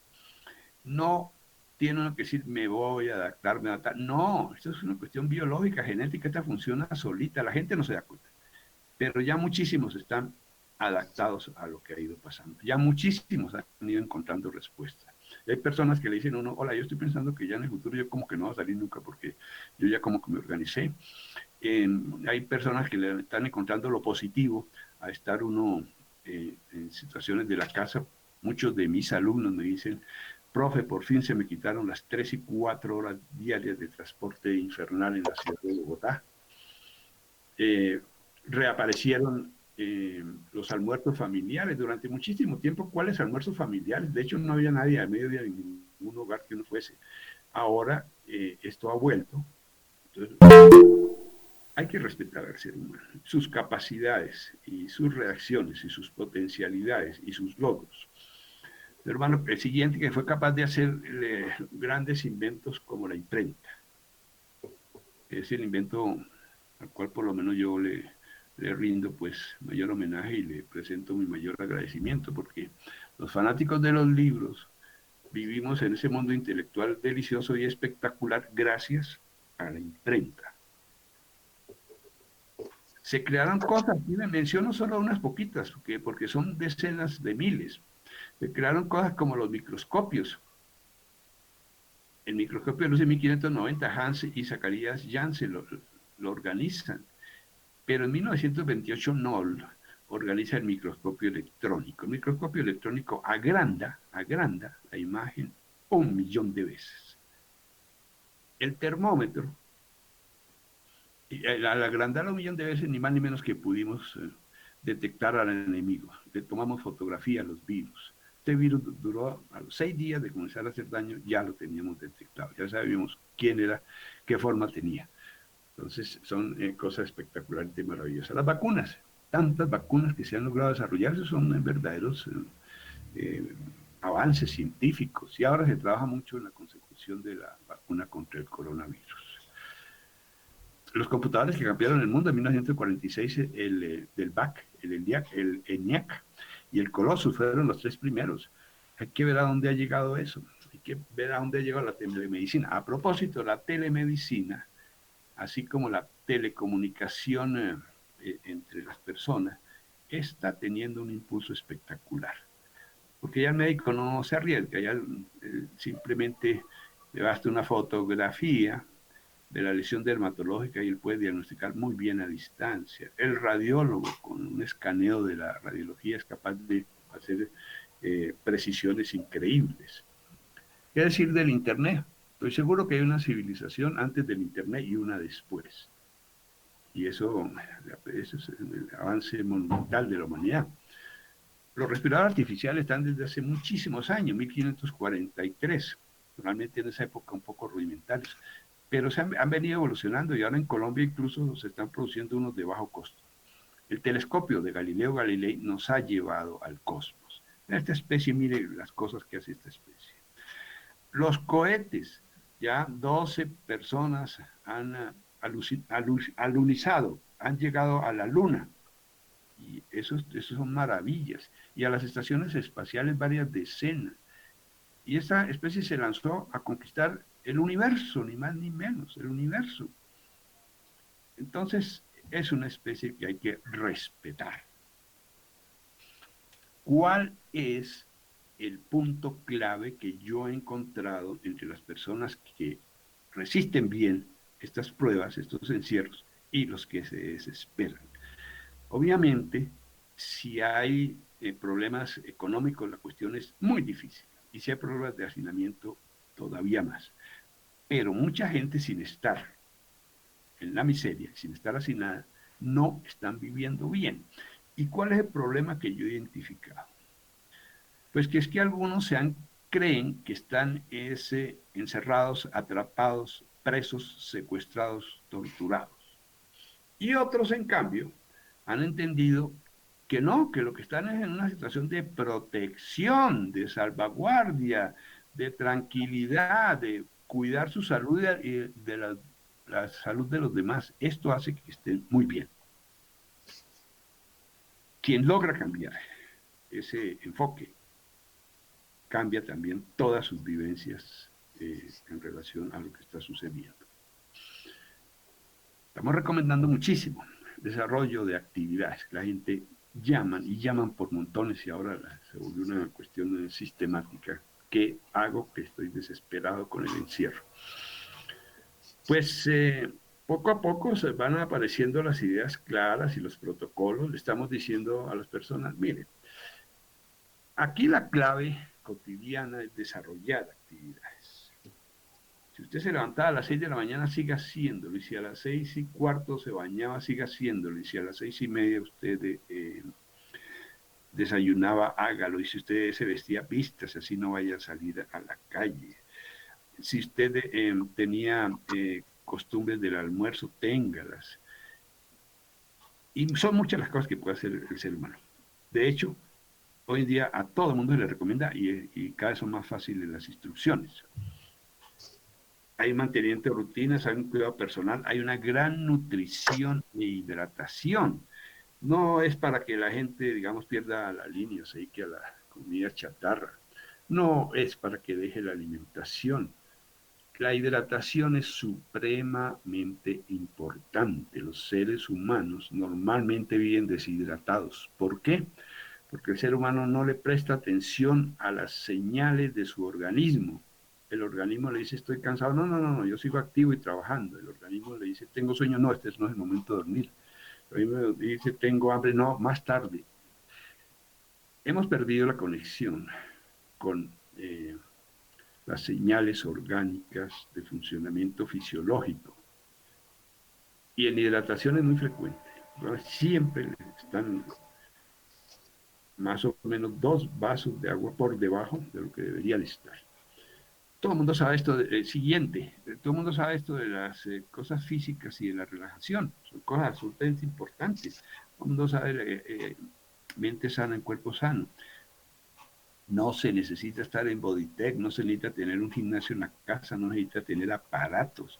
S3: No tiene uno que decir, me voy a adaptar, me adaptar. No, esto es una cuestión biológica, genética, esta funciona solita, la gente no se da cuenta. Pero ya muchísimos están adaptados a lo que ha ido pasando. Ya muchísimos han ido encontrando respuestas. Y hay personas que le dicen a uno, hola, yo estoy pensando que ya en el futuro yo como que no voy a salir nunca porque yo ya como que me organicé. Hay personas que le están encontrando lo positivo a estar uno en situaciones de la casa. Muchos de mis alumnos me dicen, profe, por fin se me quitaron las 3 y 4 horas diarias de transporte infernal en la ciudad de Bogotá. Reaparecieron los almuerzos familiares durante muchísimo tiempo. ¿Cuáles almuerzos familiares? De hecho, no había nadie a mediodía en ningún hogar que uno fuese. Ahora esto ha vuelto. Entonces, hay que respetar al ser humano, sus capacidades y sus reacciones y sus potencialidades y sus logros. Hermano, el siguiente que fue capaz de hacer grandes inventos como la imprenta. Es el invento al cual por lo menos yo le rindo pues mayor homenaje y le presento mi mayor agradecimiento, porque los fanáticos de los libros vivimos en ese mundo intelectual delicioso y espectacular gracias a la imprenta. Se crearon cosas, y me menciono solo unas poquitas, porque son decenas de miles. Se crearon cosas como los microscopios. El microscopio de luz de 1590, Hans y Zacarías Janssen lo organizan. Pero en 1928 Noll organiza el microscopio electrónico. El microscopio electrónico agranda la imagen 1.000.000 de veces. El termómetro, al agrandarlo 1.000.000 de veces, ni más ni menos que pudimos detectar al enemigo. Le tomamos fotografía a los virus. Este virus duró a los 6 días de comenzar a hacer daño, ya lo teníamos detectado, ya sabíamos quién era, qué forma tenía. Entonces son cosas espectacularmente maravillosas. Las vacunas, tantas vacunas que se han logrado desarrollar, son verdaderos avances científicos, y ahora se trabaja mucho en la consecución de la vacuna contra el coronavirus. Los computadores que cambiaron el mundo en 1946, del BAC, el ENIAC y el Colossus fueron los 3 primeros. Hay que ver a dónde ha llegado eso, hay que ver a dónde ha llegado la telemedicina. A propósito, la telemedicina, así como la telecomunicación entre las personas, está teniendo un impulso espectacular. Porque ya el médico no se arriesga, ya simplemente le basta una fotografía de la lesión dermatológica y él puede diagnosticar muy bien a distancia. El radiólogo, con un escaneo de la radiología, es capaz de hacer precisiones increíbles. ¿Qué decir del Internet? Estoy seguro que hay una civilización antes del Internet y una después. Y eso es el avance monumental de la humanidad. Los respiradores artificiales están desde hace muchísimos años, 1543, realmente en esa época un poco rudimentarios, pero han venido evolucionando, y ahora en Colombia incluso se están produciendo unos de bajo costo. El telescopio de Galileo Galilei nos ha llevado al cosmos. Esta especie, mire las cosas que hace esta especie. Los cohetes, ya 12 personas han alunizado, han llegado a la Luna, y eso son maravillas, y a las estaciones espaciales varias decenas. Y esta especie se lanzó a conquistar el universo, ni más ni menos, el universo. Entonces, es una especie que hay que respetar. ¿Cuál es el punto clave que yo he encontrado entre las personas que resisten bien estas pruebas, estos encierros, y los que se desesperan? Obviamente, si hay problemas económicos, la cuestión es muy difícil. Y si hay problemas de hacinamiento, todavía más. Pero mucha gente, sin estar en la miseria, sin estar hacinada, no están viviendo bien. ¿Y cuál es el problema que yo he identificado? Pues que es que algunos creen que están encerrados, atrapados, presos, secuestrados, torturados. Y otros, en cambio, han entendido que no, que lo que están es en una situación de protección, de salvaguardia, de tranquilidad, de cuidar su salud y de la salud de los demás. Esto hace que estén muy bien. Quien logra cambiar ese enfoque, cambia también todas sus vivencias en relación a lo que está sucediendo. Estamos recomendando muchísimo desarrollo de actividades. La gente llaman por montones, y ahora se volvió una cuestión sistemática. ¿Qué hago? Que estoy desesperado con el encierro. Pues poco a poco se van apareciendo las ideas claras y los protocolos. Le estamos diciendo a las personas, miren, aquí la clave cotidiana es desarrollar actividades. Si usted se levantaba a las 6 de la mañana, siga haciéndolo. Y si a las 6:15 se bañaba, siga haciéndolo. Y si a las 6:30 usted desayunaba, hágalo. Y si usted se vestía, vístase, así no vaya a salir a la calle. Si usted tenía costumbres del almuerzo, téngalas. Y son muchas las cosas que puede hacer el ser humano. De hecho, hoy en día a todo el mundo se le recomienda, y cada vez son más fáciles las instrucciones. Hay mantenimiento de rutinas, hay un cuidado personal, hay una gran nutrición e hidratación. No es para que la gente, digamos, pierda la línea, se dedique a la comida chatarra. No es para que deje la alimentación. La hidratación es supremamente importante. Los seres humanos normalmente viven deshidratados. ¿Por qué? Porque el ser humano no le presta atención a las señales de su organismo. El organismo le dice, estoy cansado. No, yo sigo activo y trabajando. El organismo le dice, tengo sueño. No, este no es el momento de dormir. Primero dice, tengo hambre, no, más tarde. Hemos perdido la conexión con las señales orgánicas de funcionamiento fisiológico. Y en hidratación es muy frecuente. Siempre están más o menos 2 vasos de agua por debajo de lo que deberían estar. Todo el mundo sabe esto, todo el mundo sabe esto de las cosas físicas y de la relajación, son cosas absolutamente importantes. Todo el mundo sabe mente sana en cuerpo sano. No se necesita estar en Bodytech, no se necesita tener un gimnasio en la casa, no necesita tener aparatos.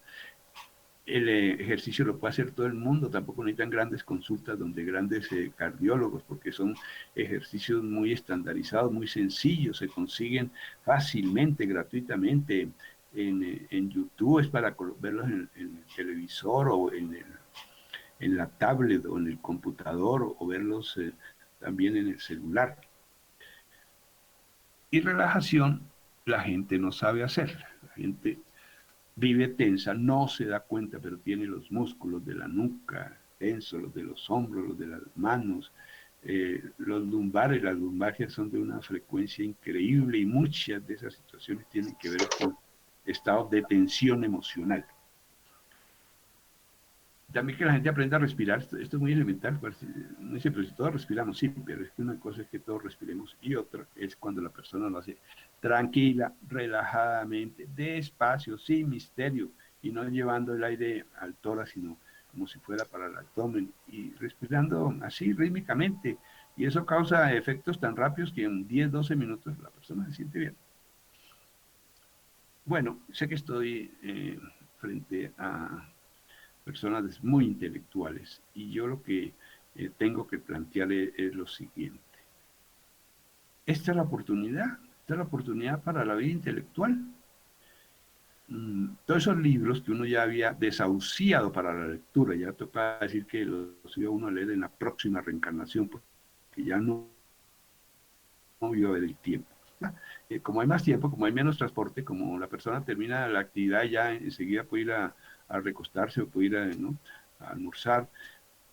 S3: El ejercicio lo puede hacer todo el mundo, tampoco necesitan grandes consultas donde grandes cardiólogos, porque son ejercicios muy estandarizados, muy sencillos, se consiguen fácilmente, gratuitamente en YouTube, es para verlos en el televisor o en la tablet o en el computador o verlos también en el celular. Y relajación la gente no sabe hacer, la gente vive tensa, no se da cuenta, pero tiene los músculos de la nuca tensos, los de los hombros, los de las manos, los lumbares, las lumbalgias son de una frecuencia increíble y muchas de esas situaciones tienen que ver con estados de tensión emocional. También que la gente aprenda a respirar, esto es muy elemental, no dice, pero si todos respiramos, sí, pero es que una cosa es que todos respiremos y otra es cuando la persona lo hace tranquila, relajadamente, despacio, sin misterio, y no llevando el aire al tórax, sino como si fuera para el abdomen, y respirando así rítmicamente, y eso causa efectos tan rápidos que en 10, 12 minutos la persona se siente bien. Bueno, sé que estoy frente a personas muy intelectuales. Y yo lo que tengo que plantear es lo siguiente. Esta es la oportunidad para la vida intelectual. Todos esos libros que uno ya había desahuciado para la lectura, ya toca decir que los iba uno a leer en la próxima reencarnación, porque ya no iba a haber el tiempo. Como hay más tiempo, como hay menos transporte, como la persona termina la actividad ya enseguida puede ir a recostarse o puede ir a almorzar.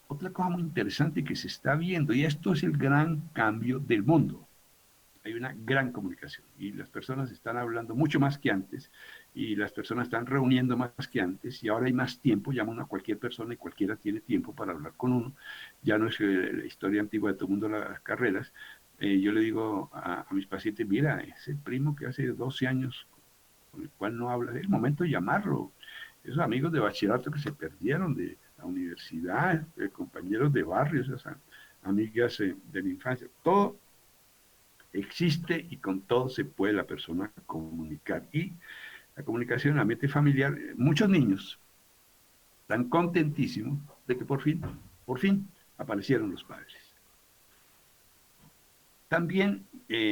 S3: Otra cosa muy interesante que se está viendo, y esto es el gran cambio del mundo, hay una gran comunicación y las personas están hablando mucho más que antes y las personas están reuniendo más que antes y ahora hay más tiempo, llaman a cualquier persona y cualquiera tiene tiempo para hablar con uno, ya no es la historia antigua de todo el mundo las carreras. Yo le digo a mis pacientes, mira, ese primo que hace 12 años con el cual no habla, es el momento de llamarlo. Esos amigos de bachillerato que se perdieron de la universidad, compañeros de barrio, esas amigas de la infancia, todo existe y con todo se puede la persona comunicar. Y la comunicación en el ambiente familiar, muchos niños están contentísimos de que por fin aparecieron los padres. También,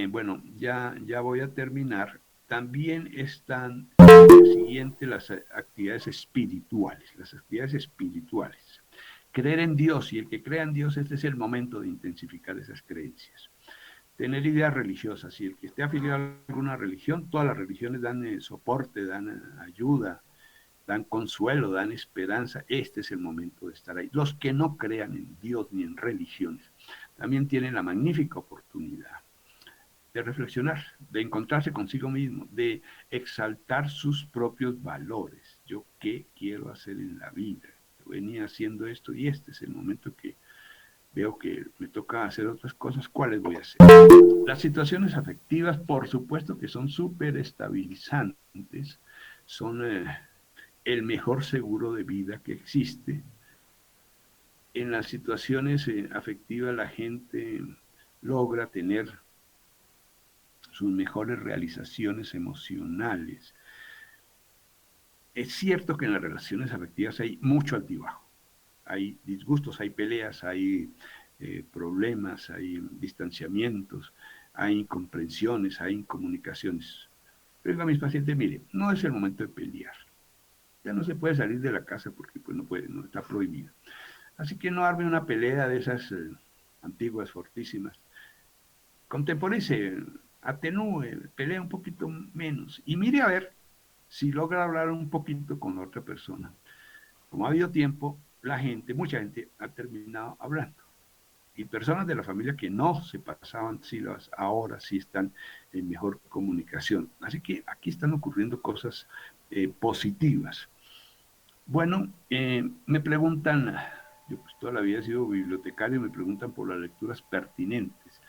S3: bueno, ya voy a terminar. También están siguiente las actividades espirituales, Creer en Dios, y el que crea en Dios, este es el momento de intensificar esas creencias. Tener ideas religiosas, y el que esté afiliado a alguna religión, todas las religiones dan soporte, dan ayuda, dan consuelo, dan esperanza. Este es el momento de estar ahí. Los que no crean en Dios ni en religiones, también tienen la magnífica oportunidad de reflexionar, de encontrarse consigo mismo, de exaltar sus propios valores. Yo qué quiero hacer en la vida. Yo venía haciendo esto y este es el momento que veo que me toca hacer otras cosas. ¿Cuáles voy a hacer? Las situaciones afectivas, por supuesto que son súper estabilizantes, son el mejor seguro de vida que existe. En las situaciones afectivas la gente logra tener sus mejores realizaciones emocionales. Es cierto que en las relaciones afectivas hay mucho altibajo. Hay disgustos, hay peleas, hay problemas, hay distanciamientos, hay incomprensiones, hay incomunicaciones. Pero digo a mis pacientes, mire, no es el momento de pelear. Ya no se puede salir de la casa porque pues, no está prohibido. Así que no arme una pelea de esas antiguas, fortísimas. Contemporice, atenúe, pelea un poquito menos y mire a ver si logra hablar un poquito con la otra persona. Como ha habido tiempo, la gente, mucha gente ha terminado hablando. Y personas de la familia que no se pasaban sílabas, ahora sí están en mejor comunicación. Así que aquí están ocurriendo cosas positivas. Bueno, me preguntan, yo pues toda la vida he sido bibliotecario, me preguntan por las lecturas pertinentes.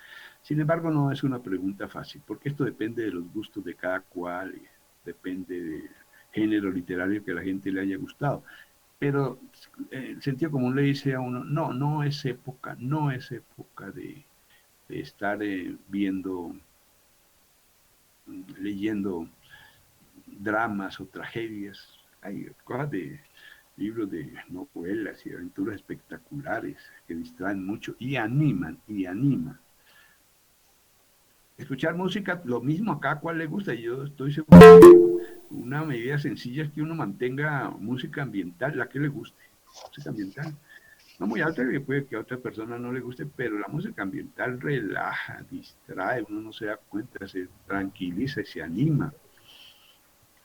S3: Sin embargo, no es una pregunta fácil, porque esto depende de los gustos de cada cual, y depende del género literario que a la gente le haya gustado. Pero el sentido común le dice a uno, no, no es época de estar viendo, leyendo dramas o tragedias. Hay cosas de libros de novelas y aventuras espectaculares que distraen mucho y animan y animan. Escuchar música, lo mismo acá a cual le gusta. Yo estoy seguro que una medida sencilla es que uno mantenga música ambiental, la que le guste. Música ambiental. No muy alta, que puede que a otra persona no le guste, pero la música ambiental relaja, distrae, uno no se da cuenta, se tranquiliza y se anima.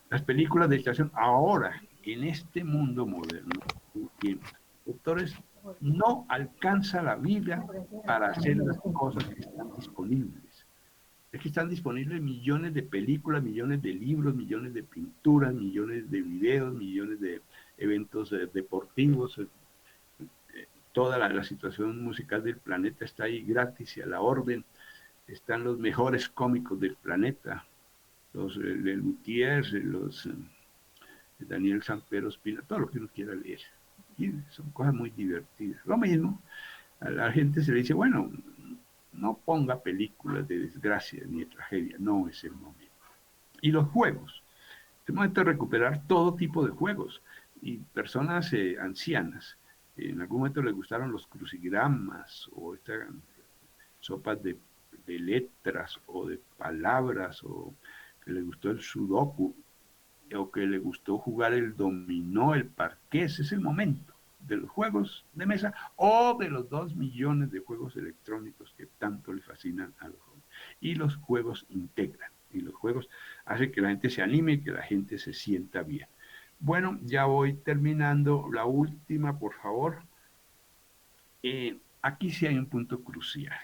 S3: Las películas de estación ahora, en este mundo moderno, que doctores, no alcanza la vida para hacer las cosas que están disponibles. Es que están disponibles millones de películas, millones de libros, millones de pinturas, millones de videos, millones de eventos deportivos. Toda la situación musical del planeta está ahí gratis y a la orden. Están los mejores cómicos del planeta, los Lutiers, los Daniel Sanpero Espina, todo lo que uno quiera leer. Y son cosas muy divertidas. Lo mismo, a la gente se le dice, bueno, no ponga películas de desgracia ni de tragedia, no es el momento. Y los juegos, es el momento de recuperar todo tipo de juegos. Y personas ancianas, en algún momento les gustaron los crucigramas o estas sopas de letras o de palabras o que les gustó el sudoku o que le gustó jugar el dominó, el parqués, es el momento de los juegos de mesa o de los 2 millones de juegos electrónicos que tanto le fascinan a los jóvenes. Y los juegos integran, y los juegos hacen que la gente se anime y que la gente se sienta bien. Bueno, ya voy terminando. La última, por favor. Aquí sí hay un punto crucial.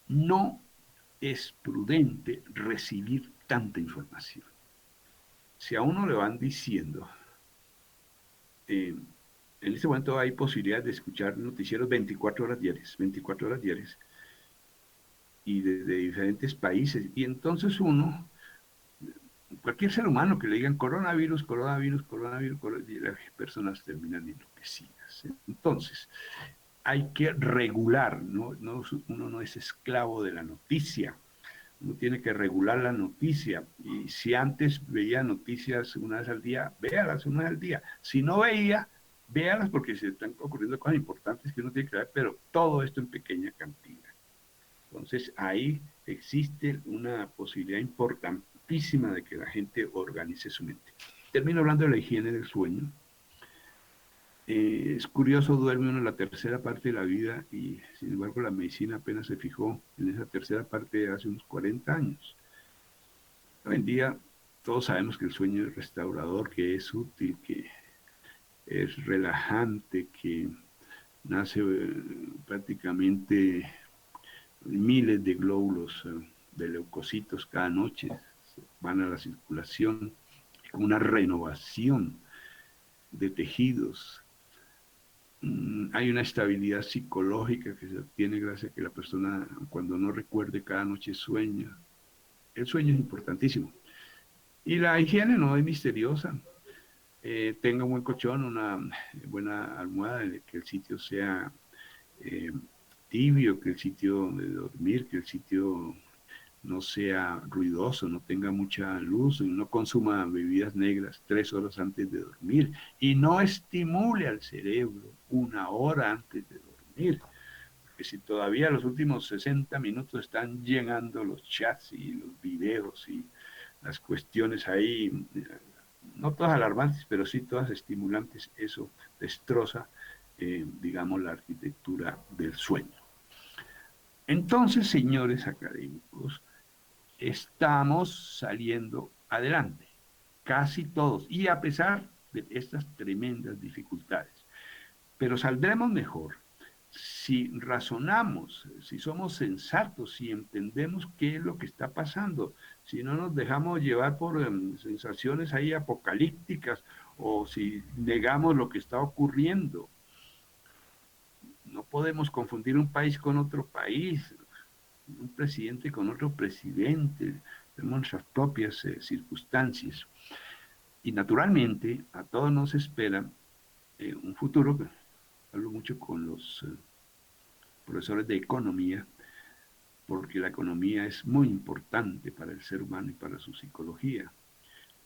S3: No es prudente recibir tanta información. Si a uno le van diciendo, en este momento hay posibilidad de escuchar noticieros 24 horas diarias, 24 horas diarias, y de diferentes países, y entonces uno, cualquier ser humano que le digan coronavirus, coronavirus, coronavirus, y las personas terminan enloquecidas. Entonces, hay que regular, uno no es esclavo de la noticia, uno tiene que regular la noticia. Y si antes veía noticias una vez al día, véalas una vez al día. Si no veía, véalas porque se están ocurriendo cosas importantes que uno tiene que ver, pero todo esto en pequeña cantidad. Entonces ahí existe una posibilidad importantísima de que la gente organice su mente. Termino hablando de la higiene del sueño. Es curioso, duerme uno en la tercera parte de la vida y sin embargo la medicina apenas se fijó en esa tercera parte hace unos 40 años. Hoy en día todos sabemos que el sueño es restaurador, que es útil, que es relajante, que nace prácticamente miles de glóbulos de leucocitos cada noche, van a la circulación, como una renovación de tejidos. Hay una estabilidad psicológica que se obtiene gracias a que la persona, cuando no recuerde cada noche, sueña. El sueño es importantísimo. Y la higiene no es misteriosa. Tenga un buen colchón, una buena almohada, que el sitio sea tibio, que el sitio de dormir, que el sitio no sea ruidoso, no tenga mucha luz, no consuma bebidas negras 3 horas antes de dormir y no estimule al cerebro 1 hora antes de dormir. Porque si todavía los últimos 60 minutos están llenando los chats y los videos y las cuestiones ahí, no todas alarmantes, pero sí todas estimulantes, eso destroza, digamos, la arquitectura del sueño. Entonces, señores académicos, estamos saliendo adelante, casi todos, y a pesar de estas tremendas dificultades. Pero saldremos mejor si razonamos, si somos sensatos, si entendemos qué es lo que está pasando, si no nos dejamos llevar por sensaciones ahí apocalípticas o si negamos lo que está ocurriendo. No podemos confundir un país con otro país, un presidente con otro presidente, tenemos nuestras propias circunstancias. Y naturalmente a todos nos espera un futuro, hablo mucho con los profesores de economía, porque la economía es muy importante para el ser humano y para su psicología.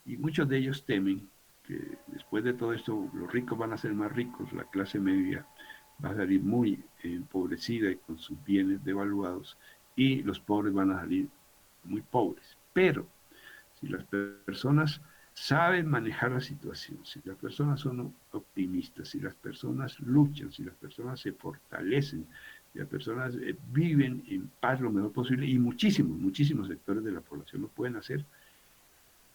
S3: Y muchos de ellos temen que después de todo esto los ricos van a ser más ricos, la clase media va a salir muy empobrecida y con sus bienes devaluados, y los pobres van a salir muy pobres. Pero si las personas saben manejar la situación, si las personas son optimistas, si las personas luchan, si las personas se fortalecen, si las personas viven en paz lo mejor posible, y muchísimos sectores de la población lo pueden hacer,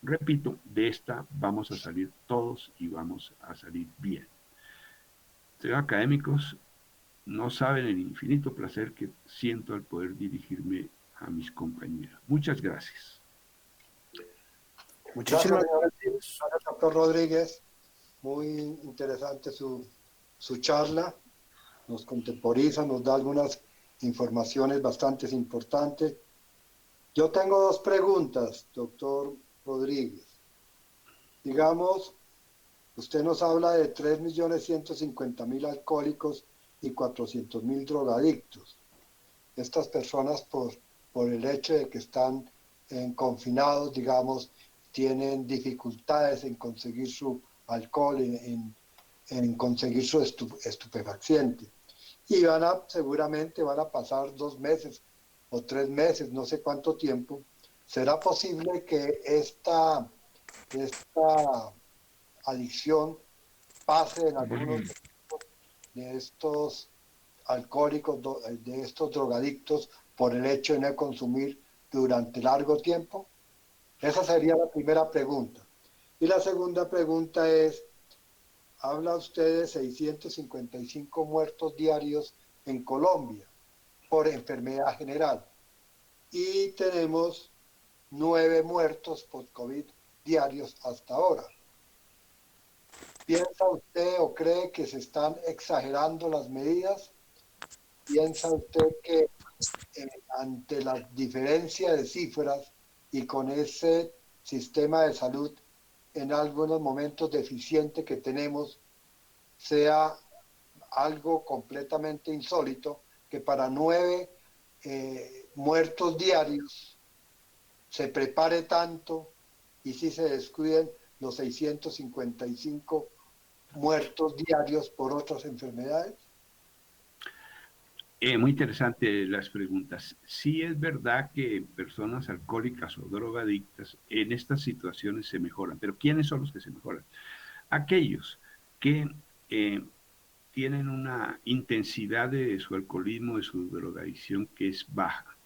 S3: repito, de esta vamos a salir todos y vamos a salir bien. Ustedes académicos no saben el infinito placer que siento al poder dirigirme a mis compañeros. Muchas gracias.
S2: Muchísimas
S1: gracias, doctor Rodríguez. Muy interesante su charla. Nos contemporiza, nos da algunas informaciones bastante importantes. Yo tengo dos preguntas, doctor Rodríguez. Digamos, usted nos habla de 3.150.000 alcohólicos y 400.000 drogadictos. Estas personas, por el hecho de que están confinados, digamos, tienen dificultades en conseguir su alcohol, en conseguir su estupefaciente. Y seguramente van a pasar 2 meses o 3 meses, no sé cuánto tiempo. ¿Será posible que esta adicción pase en algunos de estos alcohólicos, de estos drogadictos, por el hecho de no consumir durante largo tiempo? Esa sería la primera pregunta. Y la segunda pregunta es, habla usted de 655 muertos diarios en Colombia por enfermedad general y tenemos 9 muertos por COVID diarios hasta ahora. ¿Piensa usted o cree que se están exagerando las medidas? ¿Piensa usted que ante la diferencia de cifras y con ese sistema de salud en algunos momentos deficiente que tenemos, sea algo completamente insólito que para 9 muertos diarios se prepare tanto y si se descuiden los 655 muertos diarios por otras enfermedades?
S3: Muy interesante las preguntas. Sí es verdad que personas alcohólicas o drogadictas en estas situaciones se mejoran, pero ¿quiénes son los que se mejoran? Aquellos que tienen una intensidad de su alcoholismo, de su drogadicción que es baja,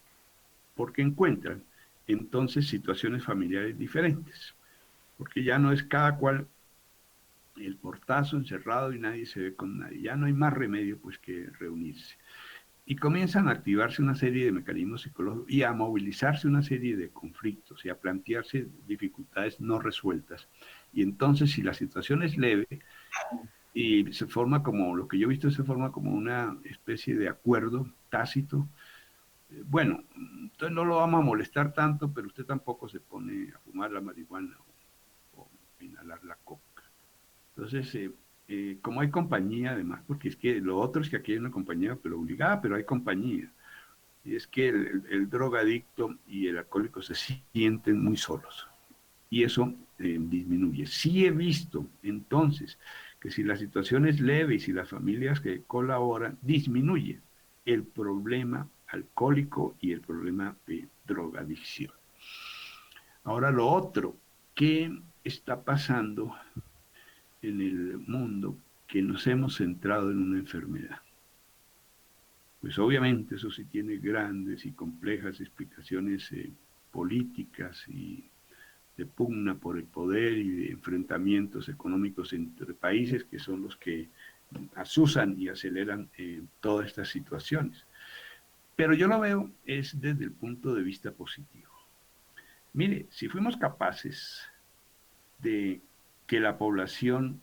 S3: porque encuentran entonces situaciones familiares diferentes, porque ya no es cada cual el portazo encerrado y nadie se ve con nadie, ya no hay más remedio pues que reunirse. Y comienzan a activarse una serie de mecanismos psicológicos y a movilizarse una serie de conflictos y a plantearse dificultades no resueltas. Y entonces, si la situación es leve y se forma como, lo que yo he visto, se forma como una especie de acuerdo tácito, bueno, entonces no lo vamos a molestar tanto, pero usted tampoco se pone a fumar la marihuana o inhalar la coca. Entonces, como hay compañía además, porque es que lo otro es que aquí hay una compañía pero obligada, pero hay compañía. Y es que el drogadicto y el alcohólico se sienten muy solos. Y eso disminuye. Sí he visto entonces que si la situación es leve y si las familias que colaboran, disminuye el problema alcohólico y el problema de drogadicción. Ahora lo otro, ¿qué está pasando en el mundo que nos hemos centrado en una enfermedad? Pues obviamente eso sí tiene grandes y complejas explicaciones políticas y de pugna por el poder y de enfrentamientos económicos entre países que son los que asusan y aceleran todas estas situaciones. Pero yo lo veo es desde el punto de vista positivo. Mire, si fuimos capaces de que la población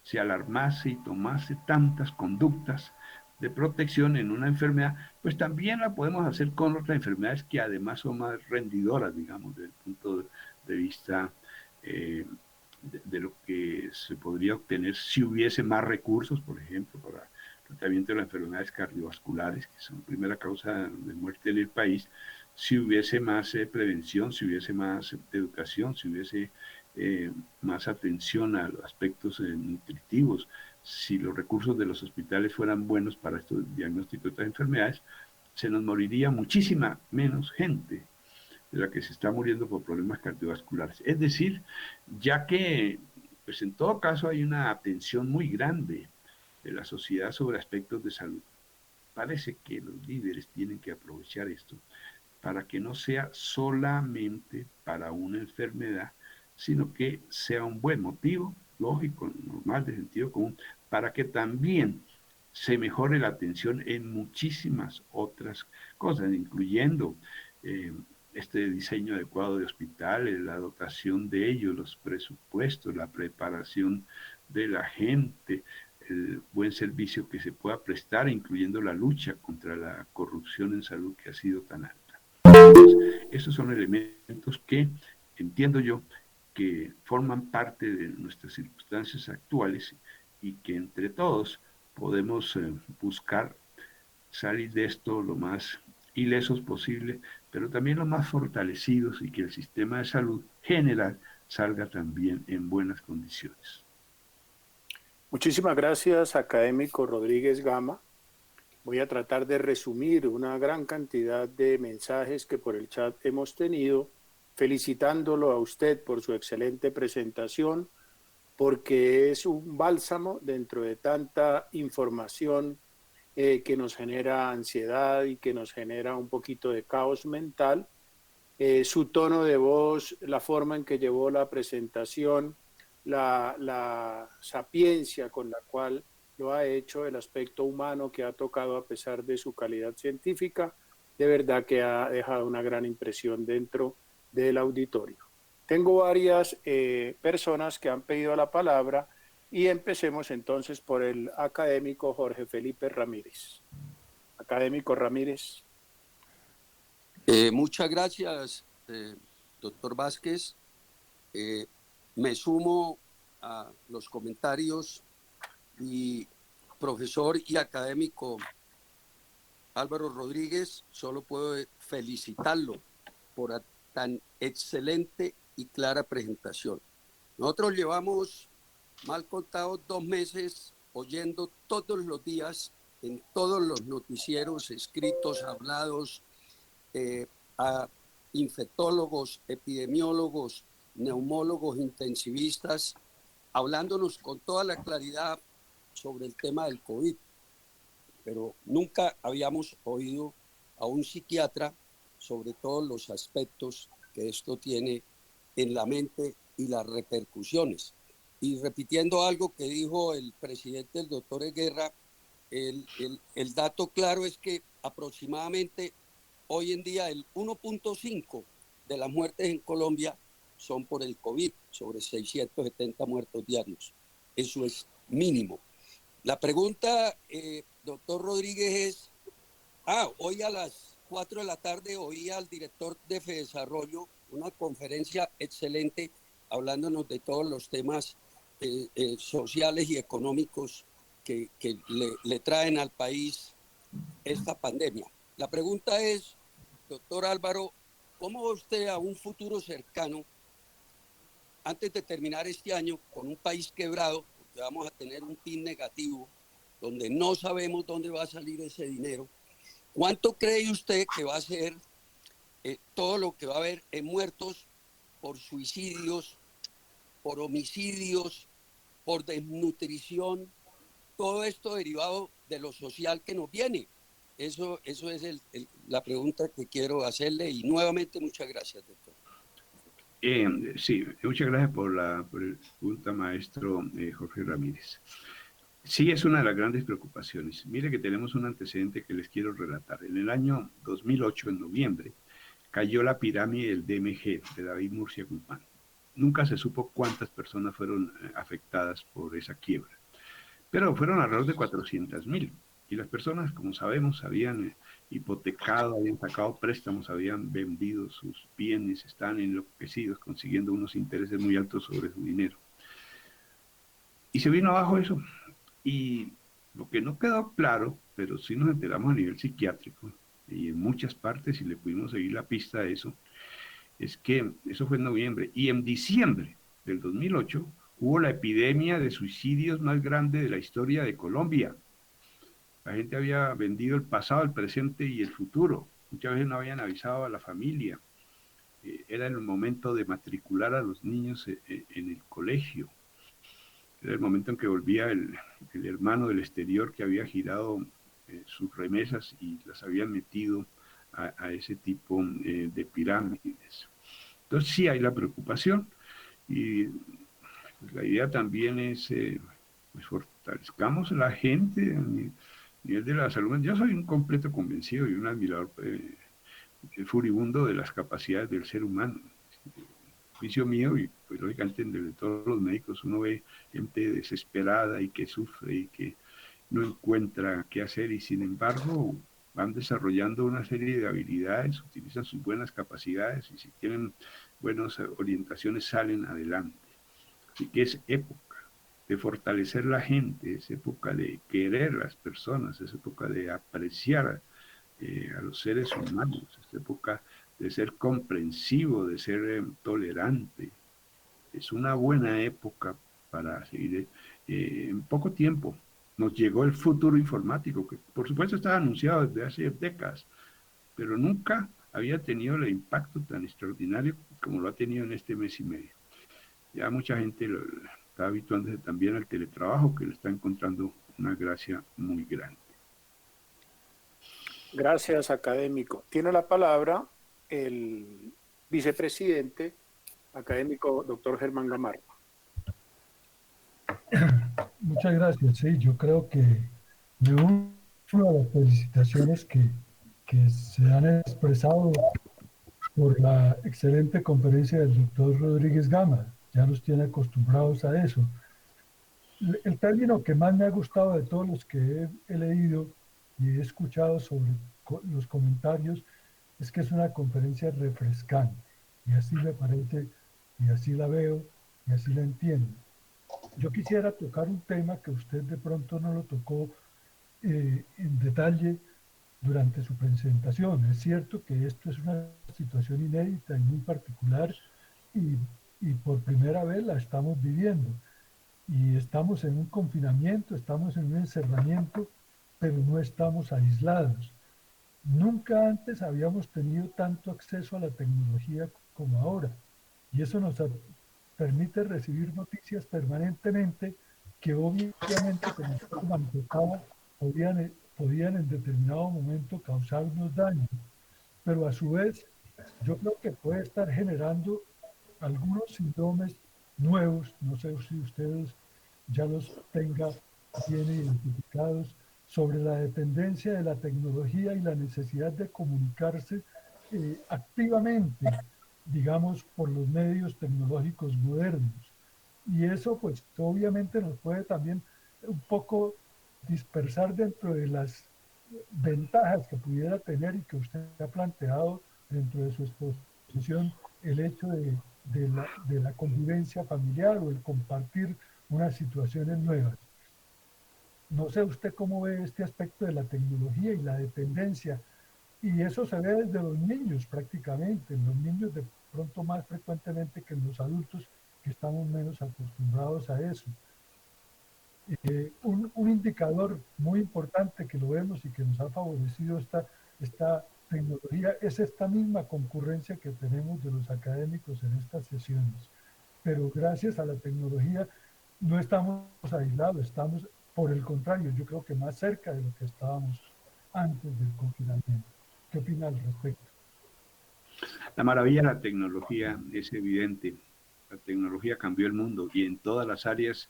S3: se alarmase y tomase tantas conductas de protección en una enfermedad, pues también la podemos hacer con otras enfermedades que además son más rendidoras, digamos, desde el punto de vista de lo que se podría obtener si hubiese más recursos, por ejemplo, para el tratamiento de las enfermedades cardiovasculares, que son primera causa de muerte en el país, si hubiese más prevención, si hubiese más educación, si hubiese más atención a los aspectos nutritivos, si los recursos de los hospitales fueran buenos para estos diagnósticos de estas enfermedades, se nos moriría muchísima menos gente de la que se está muriendo por problemas cardiovasculares. Es decir, ya que pues en todo caso hay una atención muy grande de la sociedad sobre aspectos de salud. Parece que los líderes tienen que aprovechar esto para que no sea solamente para una enfermedad, sino que sea un buen motivo, lógico, normal, de sentido común, para que también se mejore la atención en muchísimas otras cosas, incluyendo este diseño adecuado de hospitales, la dotación de ellos, los presupuestos, la preparación de la gente, el buen servicio que se pueda prestar, incluyendo la lucha contra la corrupción en salud que ha sido tan alta. Entonces, esos son elementos que entiendo yo que forman parte de nuestras circunstancias actuales y que entre todos podemos buscar salir de esto lo más ilesos posible, pero también lo más fortalecidos y que el sistema de salud general salga también en buenas condiciones.
S2: Muchísimas gracias, académico Rodríguez Gama. Voy a tratar de resumir una gran cantidad de mensajes que por el chat hemos tenido, felicitándolo a usted por su excelente presentación, porque es un bálsamo dentro de tanta información que nos genera ansiedad y que nos genera un poquito de caos mental. Su tono de voz, la forma en que llevó la presentación, la sapiencia con la cual lo ha hecho, el aspecto humano que ha tocado a pesar de su calidad científica, de verdad que ha dejado una gran impresión dentro del auditorio. Tengo varias personas que han pedido la palabra y empecemos entonces por el académico Jorge Felipe Ramírez. Académico Ramírez.
S4: Muchas gracias, doctor Vázquez. Me sumo a los comentarios y profesor y académico Álvaro Rodríguez, solo puedo felicitarlo por tan excelente y clara presentación. Nosotros llevamos mal contados 2 meses oyendo todos los días en todos los noticieros escritos, hablados, a infectólogos, epidemiólogos, neumólogos, intensivistas, hablándonos con toda la claridad sobre el tema del COVID. Pero nunca habíamos oído a un psiquiatra sobre todos los aspectos que esto tiene en la mente y las repercusiones. Y repitiendo algo que dijo el presidente, el doctor Guerra, el dato claro es que aproximadamente hoy en día el 1.5 de las muertes en Colombia son por el COVID, sobre 670 muertos diarios. Eso es mínimo. La pregunta, doctor Rodríguez, es, hoy a las 4 de la tarde oí al director de FEDesarrollo una conferencia excelente hablándonos de todos los temas sociales y económicos que le traen al país esta pandemia. La pregunta es, doctor Álvaro, ¿cómo va usted a un futuro cercano, antes de terminar este año, con un país quebrado, porque vamos a tener un PIB negativo, donde no sabemos dónde va a salir ese dinero? ¿Cuánto cree usted que va a ser todo lo que va a haber en muertos por suicidios, por homicidios, por desnutrición, todo esto derivado de lo social que nos viene? Eso es la pregunta que quiero hacerle y nuevamente muchas gracias, doctor.
S3: Sí, muchas gracias por la pregunta, maestro Jorge Ramírez. Sí, es una de las grandes preocupaciones. Mire que tenemos un antecedente que les quiero relatar. En el año 2008, en noviembre, cayó la pirámide del DMG, de David Murcia Guzmán. Nunca se supo cuántas personas fueron afectadas por esa quiebra, pero fueron alrededor de 400.000. Y las personas, como sabemos, habían hipotecado, habían sacado préstamos, habían vendido sus bienes, estaban enloquecidos consiguiendo unos intereses muy altos sobre su dinero. Y se vino abajo eso. Y lo que no quedó claro, pero sí nos enteramos a nivel psiquiátrico, y en muchas partes, y le pudimos seguir la pista a eso, es que eso fue en noviembre. Y en diciembre del 2008 hubo la epidemia de suicidios más grande de la historia de Colombia. La gente había vendido el pasado, el presente y el futuro. Muchas veces no habían avisado a la familia. Era el momento de matricular a los niños en el colegio. Era el momento en que volvía el hermano del exterior que había girado sus remesas y las habían metido a ese tipo de pirámides. Entonces sí hay la preocupación y pues, la idea también es pues, fortalezcamos a la gente a nivel de la salud. Yo soy un completo convencido y un admirador furibundo de las capacidades del ser humano. Juicio mío y pues lógicamente de todos los médicos uno ve gente desesperada y que sufre y que no encuentra qué hacer y sin embargo van desarrollando una serie de habilidades, utilizan sus buenas capacidades y si tienen buenas orientaciones salen adelante. Así que es época de fortalecer la gente, es época de querer a las personas, es época de apreciar a los seres humanos, es época de ser comprensivo, de ser tolerante. Es una buena época para seguir. En poco tiempo nos llegó el futuro informático, que por supuesto estaba anunciado desde hace décadas, pero nunca había tenido el impacto tan extraordinario como lo ha tenido en este mes y medio. Ya mucha gente está habituándose también al teletrabajo, que le está encontrando una gracia muy grande.
S2: Gracias, académico. Tiene la palabra el vicepresidente académico, doctor Germán Gamarra.
S5: Muchas gracias. Sí, yo creo que me uno a las felicitaciones que se han expresado por la excelente conferencia del doctor Rodríguez Gama. Ya nos tiene acostumbrados a eso. El término que más me ha gustado de todos los que he leído y he escuchado sobre los comentarios es que es una conferencia refrescante. Y así me parece, y así la veo, y así la entiendo. Yo quisiera tocar un tema que usted de pronto no lo tocó en detalle durante su presentación. Es cierto que esto es una situación inédita y muy particular y, y por primera vez la estamos viviendo. Y estamos en un confinamiento, estamos en un encerramiento, pero no estamos aislados. Nunca antes habíamos tenido tanto acceso a la tecnología como ahora. Y eso nos permite recibir noticias permanentemente que obviamente, como usted manifestaba, podían en determinado momento causarnos daño. Pero a su vez, yo creo que puede estar generando algunos síndromes nuevos, no sé si ustedes ya los tengan bien identificados, sobre la dependencia de la tecnología y la necesidad de comunicarse activamente, digamos, por los medios tecnológicos modernos. Y eso, pues, obviamente nos puede también un poco dispersar dentro de las ventajas que pudiera tener y que usted ha planteado dentro de su exposición, el hecho de la convivencia familiar o el compartir unas situaciones nuevas. No sé usted cómo ve este aspecto de la tecnología y la dependencia, y eso se ve desde los niños prácticamente, en los niños de pronto más frecuentemente que en los adultos que estamos menos acostumbrados a eso. Un indicador muy importante que lo vemos y que nos ha favorecido esta tecnología es esta misma concurrencia que tenemos de los académicos en estas sesiones. Pero gracias a la tecnología no estamos aislados, estamos, por el contrario, yo creo que más cerca de lo que estábamos antes del confinamiento. ¿Qué opina al respecto?
S3: La maravilla de la tecnología es evidente. La tecnología cambió el mundo y en todas las áreas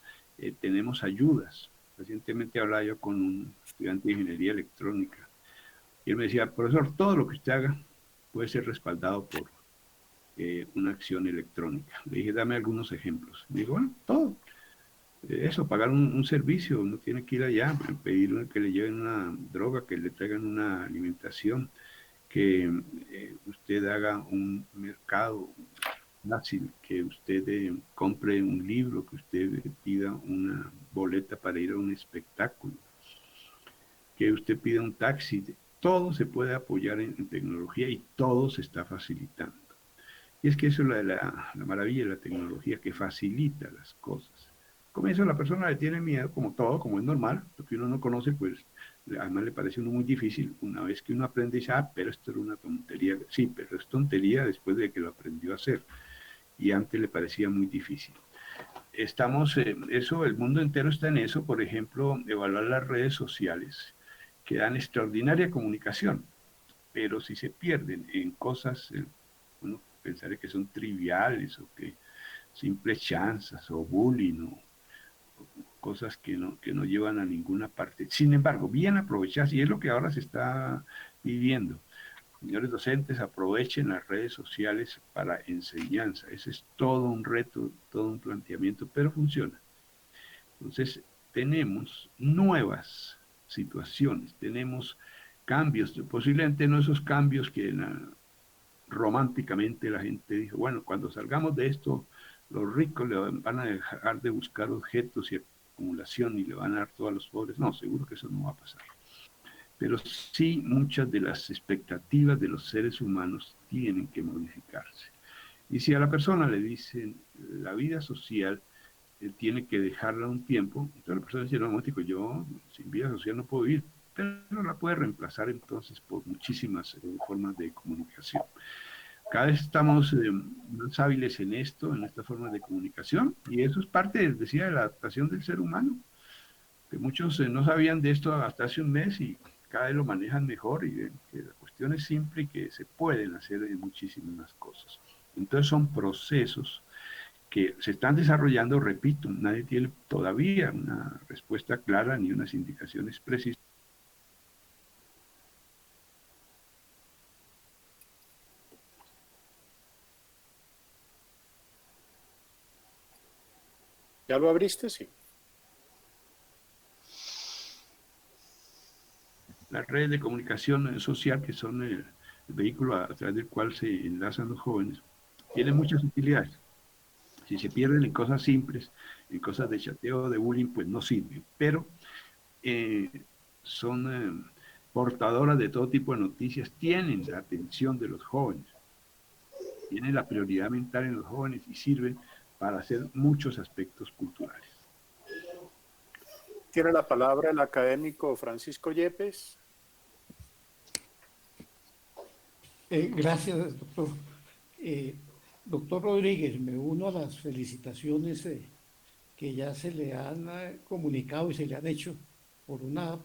S3: tenemos ayudas. Recientemente hablaba yo con un estudiante de ingeniería electrónica y él me decía, profesor, todo lo que usted haga puede ser respaldado por una acción electrónica. Le dije, dame algunos ejemplos. Me dijo, bueno, todo. Eso, pagar un servicio, uno tiene que ir allá, pedir que le lleven una droga, que le traigan una alimentación, que usted haga un mercado fácil, que usted compre un libro, que usted pida una boleta para ir a un espectáculo, que usted pida un taxi. Todo se puede apoyar en tecnología y todo se está facilitando. Y es que eso es la maravilla de la tecnología, que facilita las cosas. Comienzo la persona le tiene miedo, como todo, como es normal, lo que uno no conoce, pues además le parece a uno muy difícil. Una vez que uno aprende, dice, ah, pero esto era una tontería. Sí, pero es tontería después de que lo aprendió a hacer. Y antes le parecía muy difícil. Estamos, eso, el mundo entero está en eso, por ejemplo, evaluar las redes sociales, que dan extraordinaria comunicación, pero si se pierden en cosas, uno pensaría que son triviales o que simples chanzas o bullying o cosas que no llevan a ninguna parte. Sin embargo, bien aprovechadas, y es lo que ahora se está viviendo. Señores docentes, aprovechen las redes sociales para enseñanza. Ese es todo un reto, todo un planteamiento, pero funciona. Entonces, tenemos nuevas situaciones, tenemos cambios, posiblemente no esos cambios que románticamente la gente dijo, bueno, cuando salgamos de esto, los ricos le van a dejar de buscar objetos y acumulación y le van a dar todo a los pobres. No, seguro que eso no va a pasar. Pero sí muchas de las expectativas de los seres humanos tienen que modificarse. Y si a la persona le dicen la vida social tiene que dejarla un tiempo, entonces la persona dice, no, momentico, yo sin vida social no puedo vivir, pero la puede reemplazar entonces por muchísimas formas de comunicación. Cada vez estamos más hábiles en esto, en estas formas de comunicación, y eso es parte, decía, de la adaptación del ser humano, que muchos no sabían de esto hasta hace un mes y cada vez lo manejan mejor y ven que la cuestión es simple y que se pueden hacer muchísimas cosas. Entonces son procesos que se están desarrollando, repito, nadie tiene todavía una respuesta clara ni unas indicaciones precisas.
S2: ¿Ya lo abriste? Sí.
S3: Las redes de comunicación social, que son el vehículo a través del cual se enlazan los jóvenes, tienen muchas utilidades. Si se pierden en cosas simples, en cosas de chateo, de bullying, pues no sirven. Pero son portadoras de todo tipo de noticias, tienen la atención de los jóvenes, tienen la prioridad mental en los jóvenes y sirven para hacer muchos aspectos culturales.
S2: Tiene la palabra el académico Francisco Yepes.
S6: Gracias, doctor. Doctor Rodríguez, me uno a las felicitaciones que ya se le han comunicado y se le han hecho por una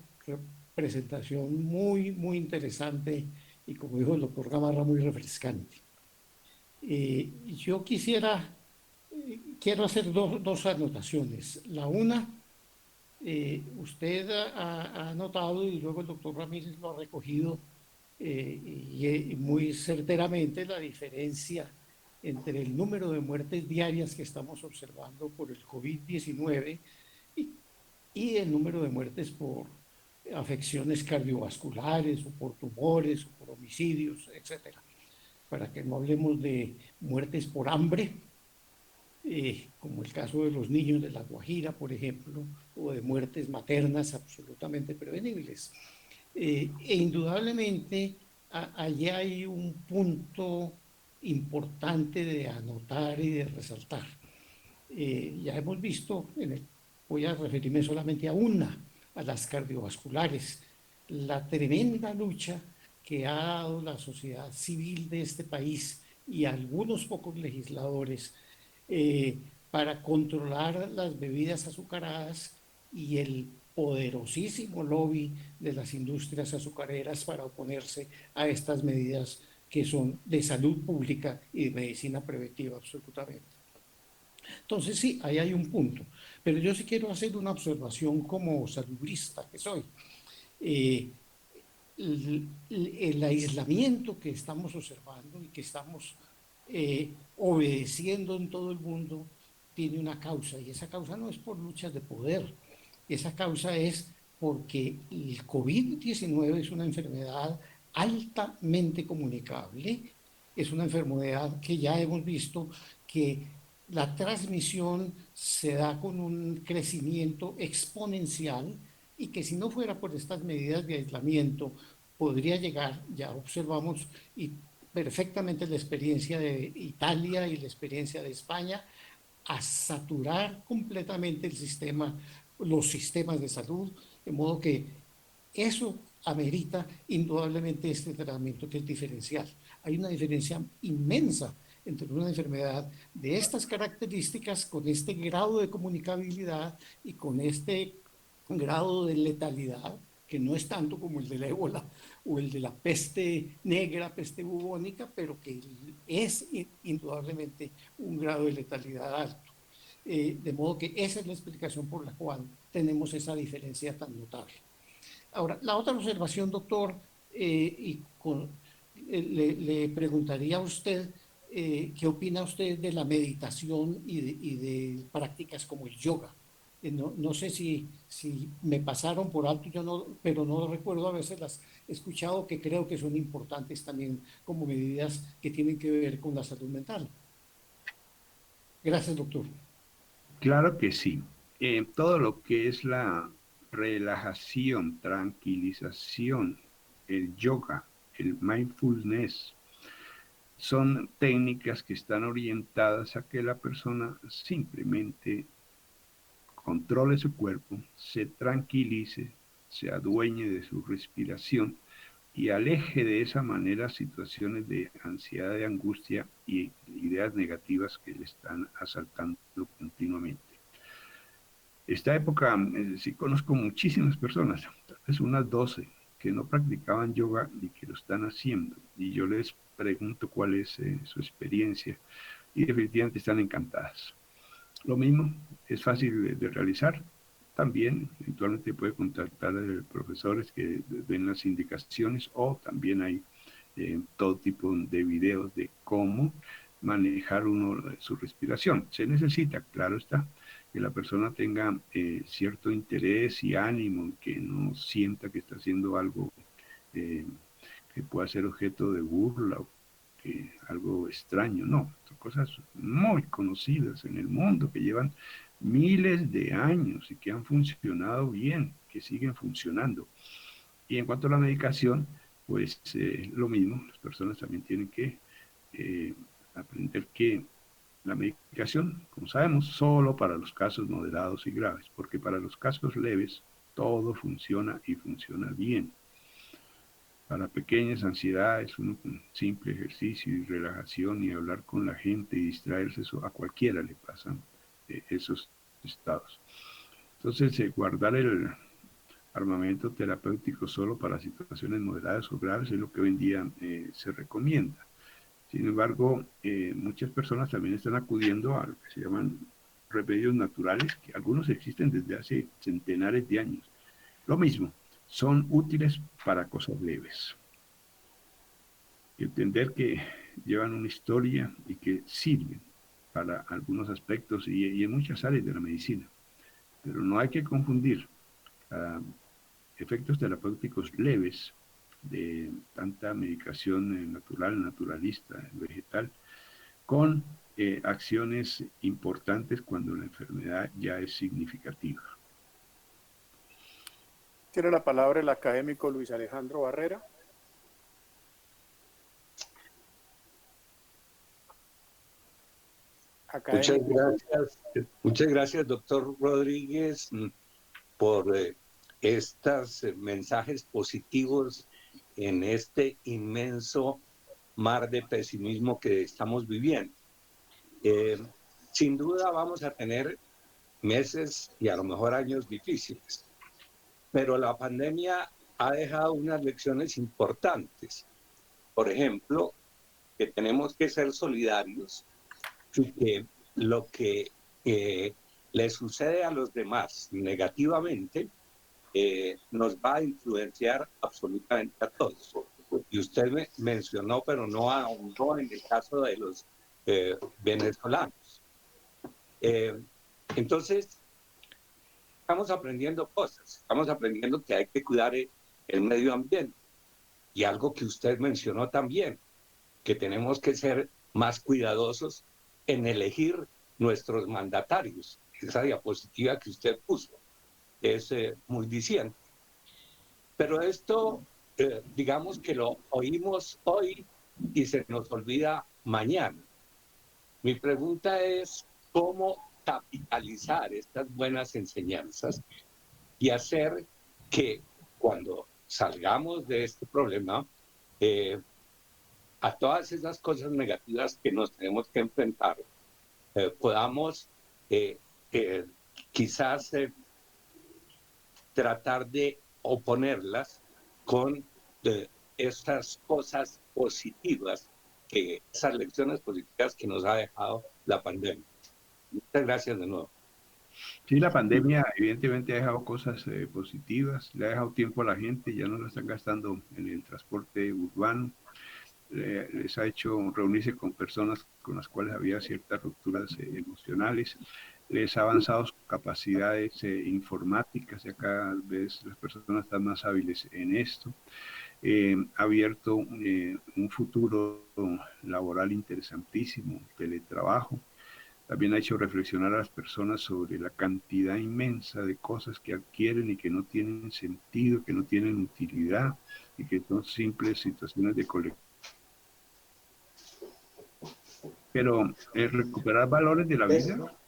S6: presentación muy, muy interesante y, como dijo el doctor Gamarra, muy refrescante. Yo quiero hacer dos anotaciones. La una, usted ha notado y luego el doctor Ramírez lo ha recogido y muy certeramente la diferencia entre el número de muertes diarias que estamos observando por el COVID-19 y el número de muertes por afecciones cardiovasculares o por tumores o por homicidios, etcétera. Para que no hablemos de muertes por hambre, como el caso de los niños de La Guajira, por ejemplo, o de muertes maternas absolutamente prevenibles. E indudablemente allí hay un punto importante de anotar y de resaltar. Ya hemos visto, voy a referirme solamente a las cardiovasculares, la tremenda lucha que ha dado la sociedad civil de este país y algunos pocos legisladores para controlar las bebidas azucaradas y el poderosísimo lobby de las industrias azucareras para oponerse a estas medidas que son de salud pública y de medicina preventiva, absolutamente. Entonces, sí, ahí hay un punto. Pero yo sí quiero hacer una observación como salubrista que soy. Eh, el aislamiento que estamos observando y que estamos obedeciendo en todo el mundo tiene una causa, y esa causa no es por luchas de poder, esa causa es porque el COVID-19 es una enfermedad altamente comunicable, es una enfermedad que ya hemos visto que la transmisión se da con un crecimiento exponencial y que si no fuera por estas medidas de aislamiento podría llegar, ya observamos y perfectamente la experiencia de Italia y la experiencia de España, a saturar completamente el sistema, los sistemas de salud, de modo que eso amerita indudablemente este tratamiento que es diferencial. Hay una diferencia inmensa entre una enfermedad de estas características, con este grado de comunicabilidad y con este grado de letalidad, que no es tanto como el de la ébola o el de la peste negra, peste bubónica, pero que es indudablemente un grado de letalidad alto. De modo que esa es la explicación por la cual tenemos esa diferencia tan notable. Ahora, la otra observación, doctor, le preguntaría a usted qué opina usted de la meditación y de prácticas como el yoga. No sé si me pasaron por alto, yo no, pero no recuerdo, a veces las he escuchado, que creo que son importantes también como medidas que tienen que ver con la salud mental. Gracias, doctor.
S3: Claro que sí. Todo lo que es la relajación, tranquilización, el yoga, el mindfulness, son técnicas que están orientadas a que la persona simplemente controle su cuerpo, se tranquilice, se adueñe de su respiración y aleje de esa manera situaciones de ansiedad, de angustia y ideas negativas que le están asaltando continuamente. Esta época, sí conozco muchísimas personas, tal vez unas 12, que no practicaban yoga y que lo están haciendo. Y yo les pregunto cuál es su experiencia y definitivamente están encantadas. Lo mismo, es fácil de realizar. También eventualmente puede contactar profesores que den las indicaciones, o también hay todo tipo de videos de cómo manejar uno su respiración. Se necesita, claro está, que la persona tenga cierto interés y ánimo, que no sienta que está haciendo algo eh, que pueda ser objeto de burla o algo extraño. No, son cosas muy conocidas en el mundo, que llevan miles de años y que han funcionado bien, que siguen funcionando. Y en cuanto a la medicación, pues lo mismo, las personas también tienen que aprender que la medicación, como sabemos, solo para los casos moderados y graves, porque para los casos leves todo funciona y funciona bien. Para pequeñas ansiedades, uno con simple ejercicio y relajación y hablar con la gente y distraerse, eso a cualquiera le pasan esos estados. Entonces, guardar el armamento terapéutico solo para situaciones moderadas o graves es lo que hoy en día se recomienda. Sin embargo, muchas personas también están acudiendo a lo que se llaman remedios naturales, que algunos existen desde hace centenares de años. Lo mismo, son útiles para cosas leves. Y entender que llevan una historia y que sirven para algunos aspectos y en muchas áreas de la medicina. Pero no hay que confundir efectos terapéuticos leves de tanta medicación natural, naturalista, vegetal, con acciones importantes cuando la enfermedad ya es significativa.
S2: Tiene la palabra el académico Luis Alejandro Barrera.
S7: Muchas gracias, doctor Rodríguez, por estos mensajes positivos en este inmenso mar de pesimismo que estamos viviendo. Sin duda vamos a tener meses y a lo mejor años difíciles, pero la pandemia ha dejado unas lecciones importantes. Por ejemplo, que tenemos que ser solidarios y que lo que le sucede a los demás negativamente nos va a influenciar absolutamente a todos. Y usted me mencionó, pero no ahondó en el caso de los venezolanos. Entonces, estamos aprendiendo cosas, estamos aprendiendo que hay que cuidar el medio ambiente. Y algo que usted mencionó también, que tenemos que ser más cuidadosos en elegir nuestros mandatarios. Esa diapositiva que usted puso es muy diciente. Pero esto, digamos que lo oímos hoy y se nos olvida mañana. Mi pregunta es, ¿cómo capitalizar estas buenas enseñanzas y hacer que cuando salgamos de este problema, a todas esas cosas negativas que nos tenemos que enfrentar, podamos quizás tratar de oponerlas con estas cosas positivas, esas lecciones positivas que nos ha dejado la pandemia? Muchas gracias de nuevo.
S3: Sí, la pandemia evidentemente ha dejado cosas positivas, le ha dejado tiempo a la gente, ya no la están gastando en el transporte urbano, les ha hecho reunirse con personas con las cuales había ciertas rupturas emocionales, les ha avanzado sus capacidades informáticas, ya cada vez las personas están más hábiles en esto, ha abierto un futuro laboral interesantísimo, teletrabajo. También ha hecho reflexionar a las personas sobre la cantidad inmensa de cosas que adquieren y que no tienen sentido, que no tienen utilidad y que son simples situaciones de colección. Pero recuperar valores de la vida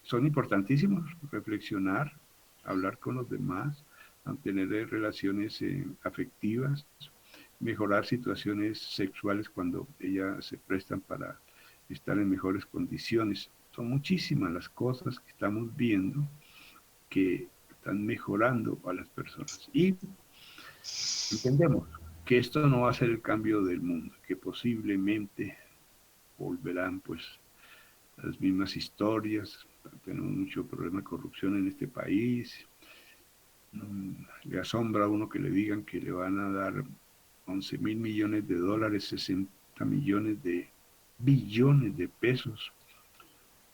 S3: son importantísimos, reflexionar, hablar con los demás, mantener relaciones afectivas, mejorar situaciones sexuales cuando ellas se prestan para estar en mejores condiciones. Son muchísimas las cosas que estamos viendo que están mejorando a las personas. Y entendemos que esto no va a ser el cambio del mundo, que posiblemente volverán pues las mismas historias. Tenemos mucho problema de corrupción en este país. Le asombra a uno que le digan que le van a dar 11.000 millones de dólares, 60 millones de billones de pesos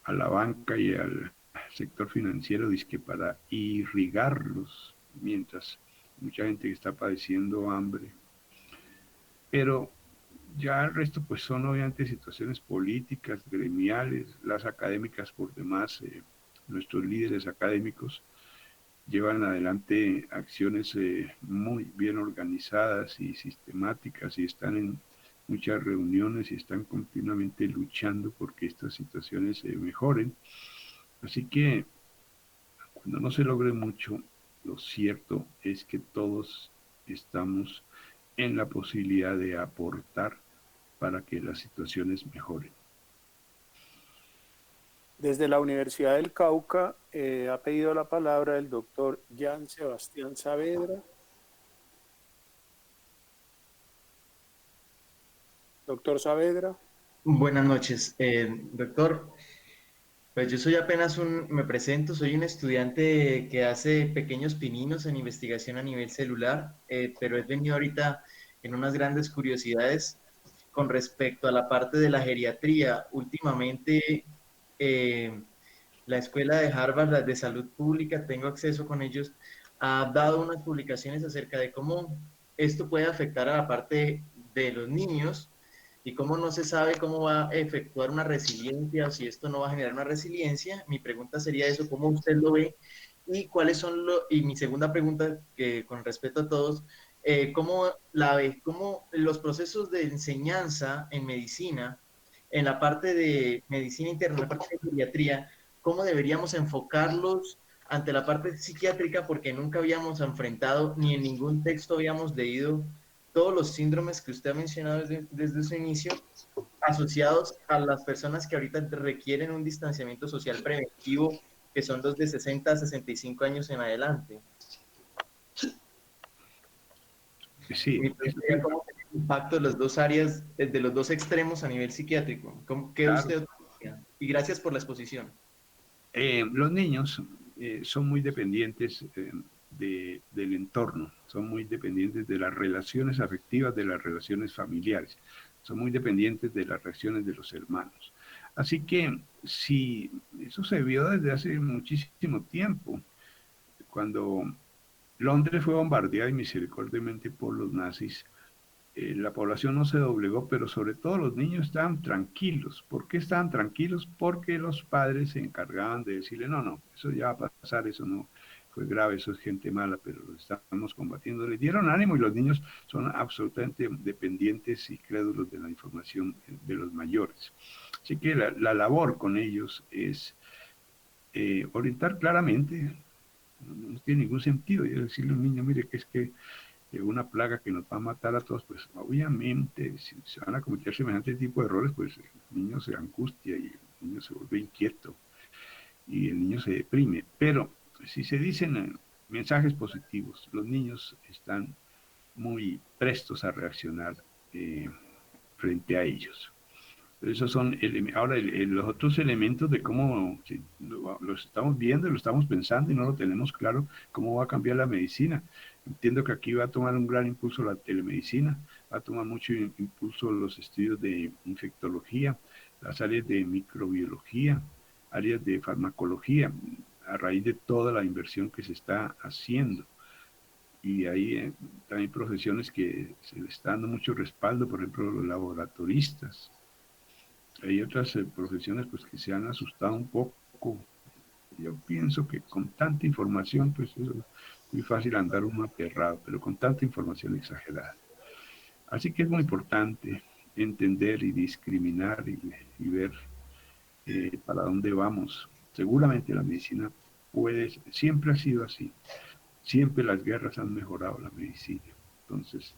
S3: a la banca y al sector financiero, dizque para irrigarlos, mientras mucha gente que está padeciendo hambre. Pero ya el resto pues son obviamente situaciones políticas, gremiales, las académicas por demás, nuestros líderes académicos llevan adelante acciones muy bien organizadas y sistemáticas y están en muchas reuniones y están continuamente luchando porque estas situaciones se mejoren. Así que cuando no se logre mucho, lo cierto es que todos estamos en la posibilidad de aportar para que las situaciones mejoren.
S2: Desde la Universidad del Cauca ha pedido la palabra el doctor Jan Sebastián Saavedra. Doctor Saavedra.
S8: Buenas noches, doctor. Pues yo soy me presento, soy un estudiante que hace pequeños pininos en investigación a nivel celular, pero he venido ahorita en unas grandes curiosidades con respecto a la parte de la geriatría. Últimamente, la escuela de Harvard, la de salud pública, tengo acceso con ellos, ha dado unas publicaciones acerca de cómo esto puede afectar a la parte de los niños y cómo no se sabe cómo va a efectuar una resiliencia o si esto no va a generar una resiliencia. Mi pregunta sería eso, ¿cómo usted lo ve? Y cuáles son y mi segunda pregunta, que con respeto a todos, ¿cómo la ve? ¿Cómo los procesos de enseñanza en medicina, en la parte de medicina interna, en la parte de pediatría, cómo deberíamos enfocarlos ante la parte psiquiátrica? Porque nunca habíamos enfrentado, ni en ningún texto habíamos leído todos los síndromes que usted ha mencionado desde su inicio, asociados a las personas que ahorita requieren un distanciamiento social preventivo, que son los de 60 a 65 años en adelante.
S3: Sí.
S8: Mi pregunta es cómo impacto de las dos áreas, de los dos extremos a nivel psiquiátrico. ¿Qué
S3: Claro.
S8: usted opina? Y gracias por la exposición.
S3: Los niños son muy dependientes del entorno, son muy dependientes de las relaciones afectivas, de las relaciones familiares, son muy dependientes de las reacciones de los hermanos. Así que si eso se vio desde hace muchísimo tiempo, cuando Londres fue bombardeada misericordiamente por los nazis, la población no se doblegó, pero sobre todo los niños estaban tranquilos. ¿Por qué estaban tranquilos? Porque los padres se encargaban de decirle, no, no, eso ya va a pasar, eso no fue grave, eso es gente mala, pero lo estamos combatiendo. Le dieron ánimo y los niños son absolutamente dependientes y crédulos de la información de los mayores. Así que la labor con ellos es orientar claramente, no tiene ningún sentido, y decirle a un niño, mire, que es que una plaga que nos va a matar a todos, pues obviamente si se van a cometer semejante tipo de errores, pues el niño se angustia y el niño se vuelve inquieto y el niño se deprime. Pero si se dicen mensajes positivos, los niños están muy prestos a reaccionar frente a ellos. Esos son, ahora los otros elementos de cómo los estamos viendo, lo estamos pensando y no lo tenemos claro, cómo va a cambiar la medicina. Entiendo que aquí va a tomar un gran impulso la telemedicina, va a tomar mucho impulso los estudios de infectología, las áreas de microbiología, áreas de farmacología, a raíz de toda la inversión que se está haciendo. Y hay también profesiones que se le está dando mucho respaldo, por ejemplo, los laboratoristas. Hay otras profesiones pues que se han asustado un poco. Yo pienso que con tanta información, pues es muy fácil andar uno aterrado, pero con tanta información exagerada. Así que es muy importante entender y discriminar y ver para dónde vamos. Seguramente la medicina siempre ha sido así. Siempre las guerras han mejorado la medicina. Entonces,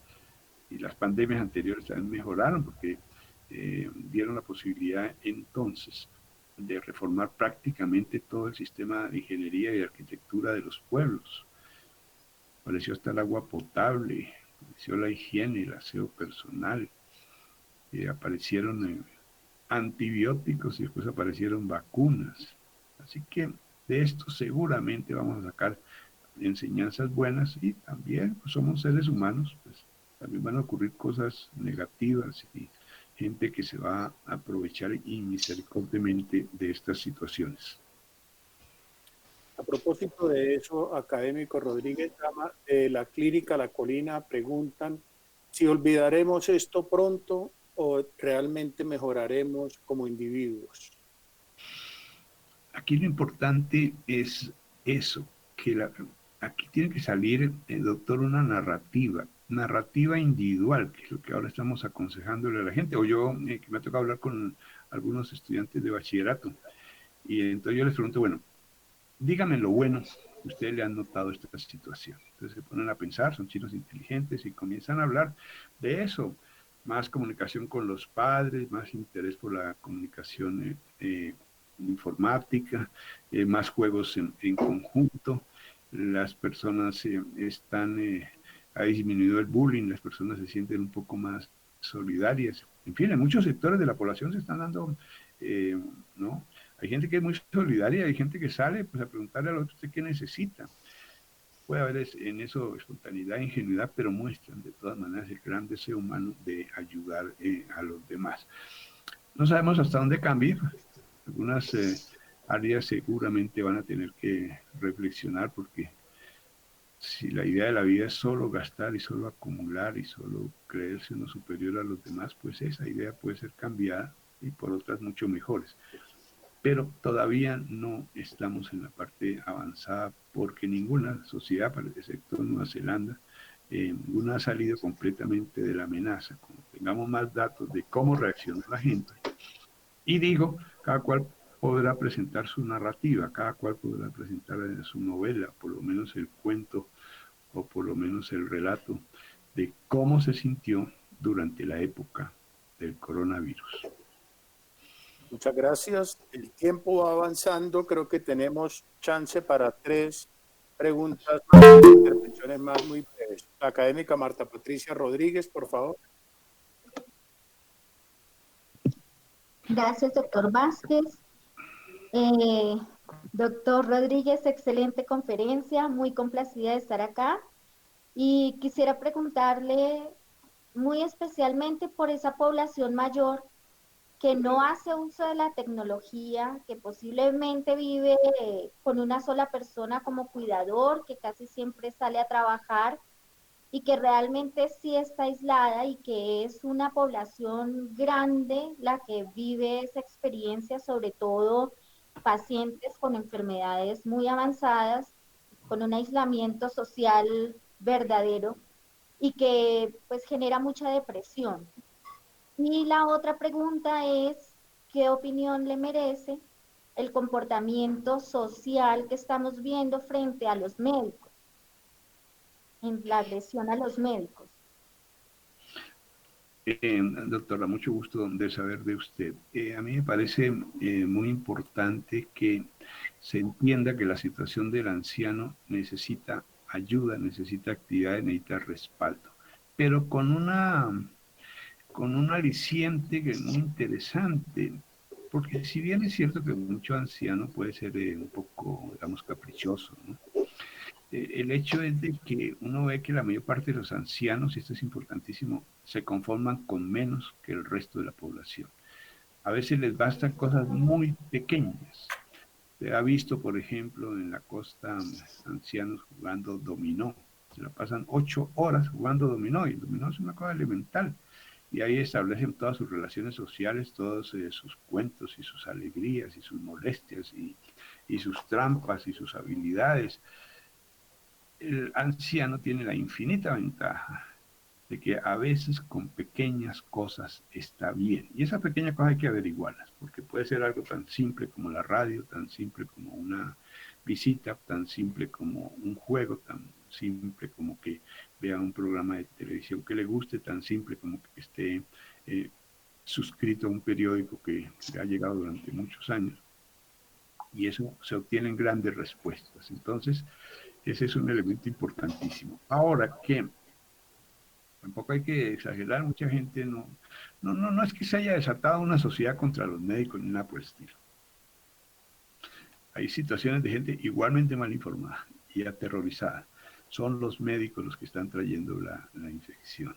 S3: y las pandemias anteriores también mejoraron porque dieron la posibilidad entonces de reformar prácticamente todo el sistema de ingeniería y arquitectura de los pueblos. Apareció hasta el agua potable, apareció la higiene, el aseo personal, aparecieron antibióticos y después aparecieron vacunas. Así que de esto seguramente vamos a sacar enseñanzas buenas y también pues, somos seres humanos, pues también van a ocurrir cosas negativas y gente que se va a aprovechar inmisericordiamente de estas situaciones.
S2: A propósito de eso, académico Rodríguez Gama, de la clínica La Colina, preguntan si olvidaremos esto pronto o realmente mejoraremos como individuos.
S3: Aquí lo importante es eso, que aquí tiene que salir, doctor, una narrativa individual, que es lo que ahora estamos aconsejándole a la gente, o yo, que me ha tocado hablar con algunos estudiantes de bachillerato, y entonces yo les pregunto, bueno, díganme lo bueno que ustedes le han notado esta situación. Entonces se ponen a pensar, son chicos inteligentes y comienzan a hablar de eso, más comunicación con los padres, más interés por la comunicación informática, más juegos en conjunto, las personas ha disminuido el bullying, las personas se sienten un poco más solidarias. En fin, en muchos sectores de la población se están dando, ¿no? Hay gente que es muy solidaria, hay gente que sale pues, a preguntarle al otro, ¿usted qué necesita? Puede haber en eso espontaneidad e ingenuidad, pero muestran de todas maneras el gran deseo humano de ayudar a los demás. No sabemos hasta dónde cambie. Algunas áreas seguramente van a tener que reflexionar porque si la idea de la vida es solo gastar y solo acumular y solo creerse uno superior a los demás, pues esa idea puede ser cambiada y por otras mucho mejores. Pero todavía no estamos en la parte avanzada porque ninguna sociedad, excepto Nueva Zelanda, ninguna ha salido completamente de la amenaza. Cuando tengamos más datos de cómo reacciona la gente, y digo, cada cual podrá presentar su narrativa, cada cual podrá presentar su novela, por lo menos el cuento o por lo menos el relato de cómo se sintió durante la época del coronavirus.
S2: Muchas gracias. El tiempo va avanzando. Creo que tenemos chance para 3 preguntas más, intervenciones más muy breves. La académica Marta Patricia Rodríguez, por favor.
S9: Gracias, doctor Vázquez. Eh, Doctor Rodríguez, excelente conferencia, muy complacida de estar acá. Y quisiera preguntarle muy especialmente por esa población mayor que no hace uso de la tecnología, que posiblemente vive con una sola persona como cuidador, que casi siempre sale a trabajar y que realmente sí está aislada y que es una población grande la que vive esa experiencia, sobre todo pacientes con enfermedades muy avanzadas, con un aislamiento social verdadero y que pues genera mucha depresión. Y la otra pregunta es, ¿qué opinión le merece el comportamiento social que estamos viendo frente a los médicos, en la agresión a los médicos?
S3: Doctora, mucho gusto de saber de usted. A mí me parece muy importante que se entienda que la situación del anciano necesita ayuda, necesita actividades, necesita respaldo, pero con un aliciente que es muy interesante, porque si bien es cierto que mucho anciano puede ser un poco, digamos, caprichoso, ¿no? El hecho es de que uno ve que la mayor parte de los ancianos, y esto es importantísimo, se conforman con menos que el resto de la población. A veces les bastan cosas muy pequeñas. Se ha visto, por ejemplo, en la costa ancianos jugando dominó. Se la pasan 8 horas jugando dominó, y el dominó es una cosa elemental. Y ahí establecen todas sus relaciones sociales, todos sus cuentos y sus alegrías y sus molestias y sus trampas y sus habilidades. El anciano tiene la infinita ventaja de que a veces con pequeñas cosas está bien. Y esas pequeñas cosas hay que averiguarlas, porque puede ser algo tan simple como la radio, tan simple como una visita, tan simple como un juego, tan simple como que vea un programa de televisión que le guste, tan simple como que esté suscrito a un periódico que le ha llegado durante muchos años. Y eso se obtienen grandes respuestas. Entonces, ese es un elemento importantísimo. Ahora que tampoco hay que exagerar, mucha gente no es que se haya desatado una sociedad contra los médicos ni nada por el estilo. Hay situaciones de gente igualmente mal informada y aterrorizada. Son los médicos los que están trayendo la infección.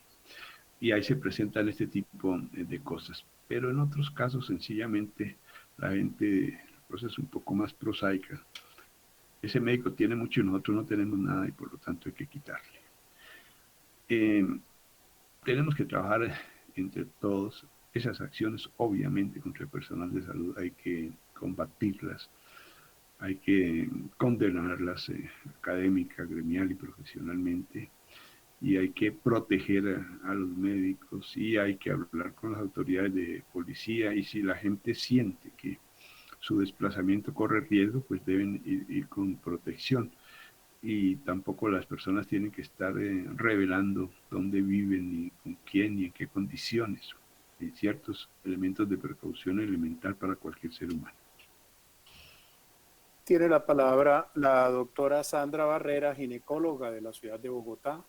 S3: Y ahí se presentan este tipo de cosas. Pero en otros casos, sencillamente, la gente, la cosa es un poco más prosaica. Ese médico tiene mucho y nosotros no tenemos nada y por lo tanto hay que quitarle. Tenemos que trabajar entre todos esas acciones, obviamente contra el personal de salud hay que combatirlas, hay que condenarlas académica, gremial y profesionalmente, y hay que proteger a los médicos y hay que hablar con las autoridades de policía, y si la gente siente que su desplazamiento corre riesgo, pues deben ir con protección. Y tampoco las personas tienen que estar revelando dónde viven, ni con quién, ni en qué condiciones. Hay ciertos elementos de precaución elemental para cualquier ser humano.
S2: Tiene la palabra la doctora Sandra Barrera, ginecóloga de la ciudad de Bogotá.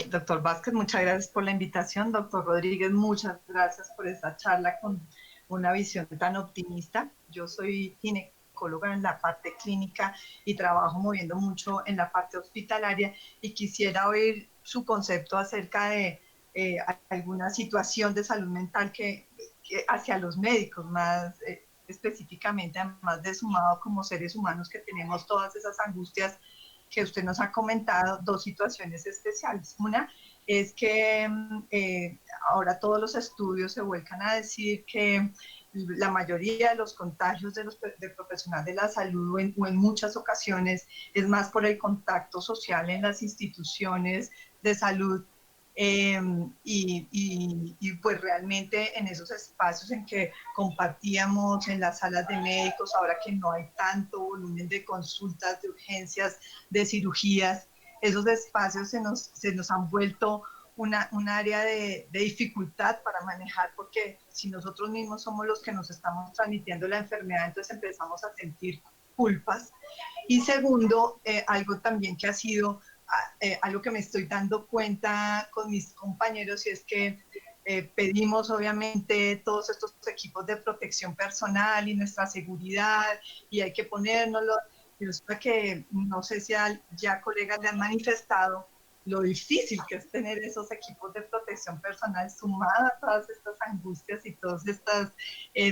S10: Doctor Vázquez, muchas gracias por la invitación. Doctor Rodríguez, muchas gracias por esta charla con una visión tan optimista. Yo soy ginecóloga en la parte clínica y trabajo moviendo mucho en la parte hospitalaria y quisiera oír su concepto acerca de alguna situación de salud mental que hacia los médicos más específicamente, además de sumado como seres humanos que tenemos todas esas angustias que usted nos ha comentado, dos situaciones especiales. Una es que ahora todos los estudios se vuelcan a decir que la mayoría de los contagios de profesional de la salud o en muchas ocasiones es más por el contacto social en las instituciones de salud y pues realmente en esos espacios en que compartíamos en las salas de médicos, ahora que no hay tanto volumen de consultas, de urgencias, de cirugías, esos espacios se nos han vuelto un área de dificultad para manejar, porque si nosotros mismos somos los que nos estamos transmitiendo la enfermedad, entonces empezamos a sentir culpas. Y segundo, algo también que ha sido algo que me estoy dando cuenta con mis compañeros, y es que pedimos obviamente todos estos equipos de protección personal y nuestra seguridad y hay que ponérnoslo. Y resulta que no sé si ya colegas le han manifestado lo difícil que es tener esos equipos de protección personal sumado a todas estas angustias y todos estos